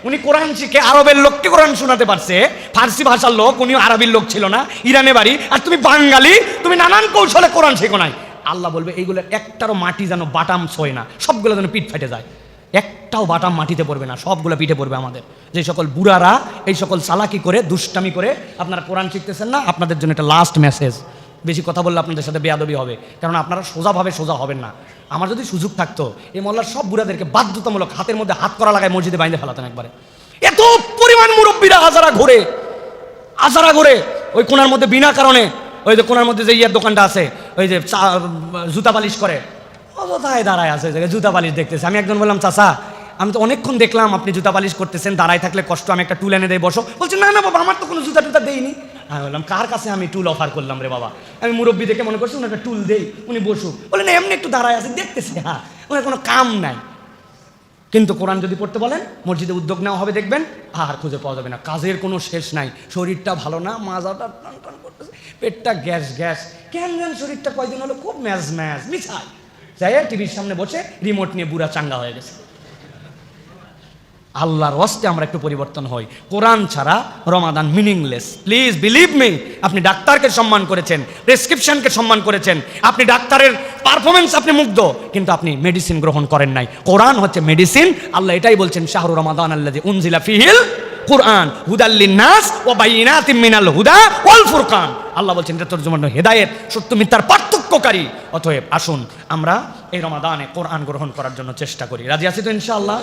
উনি কোরআন শিখে আরবের লোককে কোরআন শোনাতে পারছে। ফার্সি ভাষার লোক, উনি আরবির লোক ছিল না, ইরানে বাড়ি, আর তুমি বাঙালি, তুমি নানান কৌশলে কোরআন শেখো নাই। আল্লাহ বলবে এইগুলো একটারও মাটি যেন বাটাম ছোঁয় না, সবগুলো যেন পিঠ ফেটে যায়, একটাও বাটাম মাটিতে পড়বে না, সবগুলো পিঠে পড়বে আমাদের। যে সকল বুড়ারা এই সকল চালাকি করে দুষ্টামি করে আপনারা কোরআন শিখতেছেন না, আপনাদের জন্য একটা লাস্ট মেসেজ। বেশি কথা বললে আপনাদের সাথে বেয়াদবি হবে, কারণ আপনারা সোজাভাবে সোজা হবেন না। আমার যদি সুযোগ থাকতো এই মহল্লার সব বুড়াদেরকে বাধ্যতামূলক হাতের মধ্যে হাত করা লাগায় মসজিদে বাইন্ধে ফেলাতেন একবারে। এত পরিমাণ মুরব্বীরা আজারা ঘোরে ওই কোনার মধ্যে বিনা কারণে, ওই যে কোনার মধ্যে যে ইয়ার দোকানটা আছে, ওই যে জুতা পালিশ করে, অযথায় দাঁড়ায় আছে জুতা পালিশ দেখতেছে। আমি একজন বললাম, চাচা আমি তো অনেকক্ষণ দেখলাম আপনি জুতা পালিশ করতেছেন, দাঁড়ায় থাকলে কষ্ট, আমি একটা টুল এনে দেয় বসো। বলছে না না বাবা, আমার তো কোনো জুতা টুতা দেয়নি। আমি বললাম, কার কাছে আমি টুল অফার করলাম রে বাবা? আমি মুরব্বী দেখে মনে করছি উনি একটা টুল দেই, উনি বসুক। বলে না, এমনি একটু দাঁড়ায় আছে দেখতেছে, হ্যাঁ, ওনার কোনো কাম নাই। কিন্তু কোরআন যদি পড়তে বলেন, মসজিদে উদ্যোগ নেওয়া হবে, দেখবেন আর খুঁজে পাওয়া যাবে না। কাজের কোনো শেষ নাই, শরীরটা ভালো না, মাজাটা টান টান করতেছে, পেটটা গ্যাস গ্যাস, কেন যেন শরীরটা কয়দিন হলো খুব ম্যাজ ম্যাজ মিছাই, যাই টিভির সামনে বসে রিমোট নিয়ে বুড়া চাঙ্গা হয়ে গেছে। আল্লাহর ওয়াস্তে আমরা একটু পরিবর্তন হই। কোরআন ছাড়া রমাদান মিনিংলেস। Please believe me. আপনি ডাক্তারকে সম্মান করেছেন, প্রেসক্রিপশনকে সম্মান করেছেন, আপনি ডাক্তারের পারফরমেন্স আপনি মুগ্ধ, কিন্তু আপনি মেডিসিন গ্রহণ করেন নাই। কোরআন হচ্ছে মেডিসিন। আল্লাহ এটাই বলছেন, শাহরু রমাদান আল্লাযী উনজিলা ফীহিল কুরআন হুদাল লিন্নাস ওয়া বাইয়িনাতিম মিনাল হুদা ওয়াল ফুরকান। আল্লাহ বলছেন এটা তোর জন্য হেদায়েত, সত্য মিথ্যার পার্থক্যকারী। অতএব আসুন আমরা এই রমাদানে কোরআন গ্রহণ করার জন্য চেষ্টা করি। রাজি আছি তো ইনশাআল্লাহ?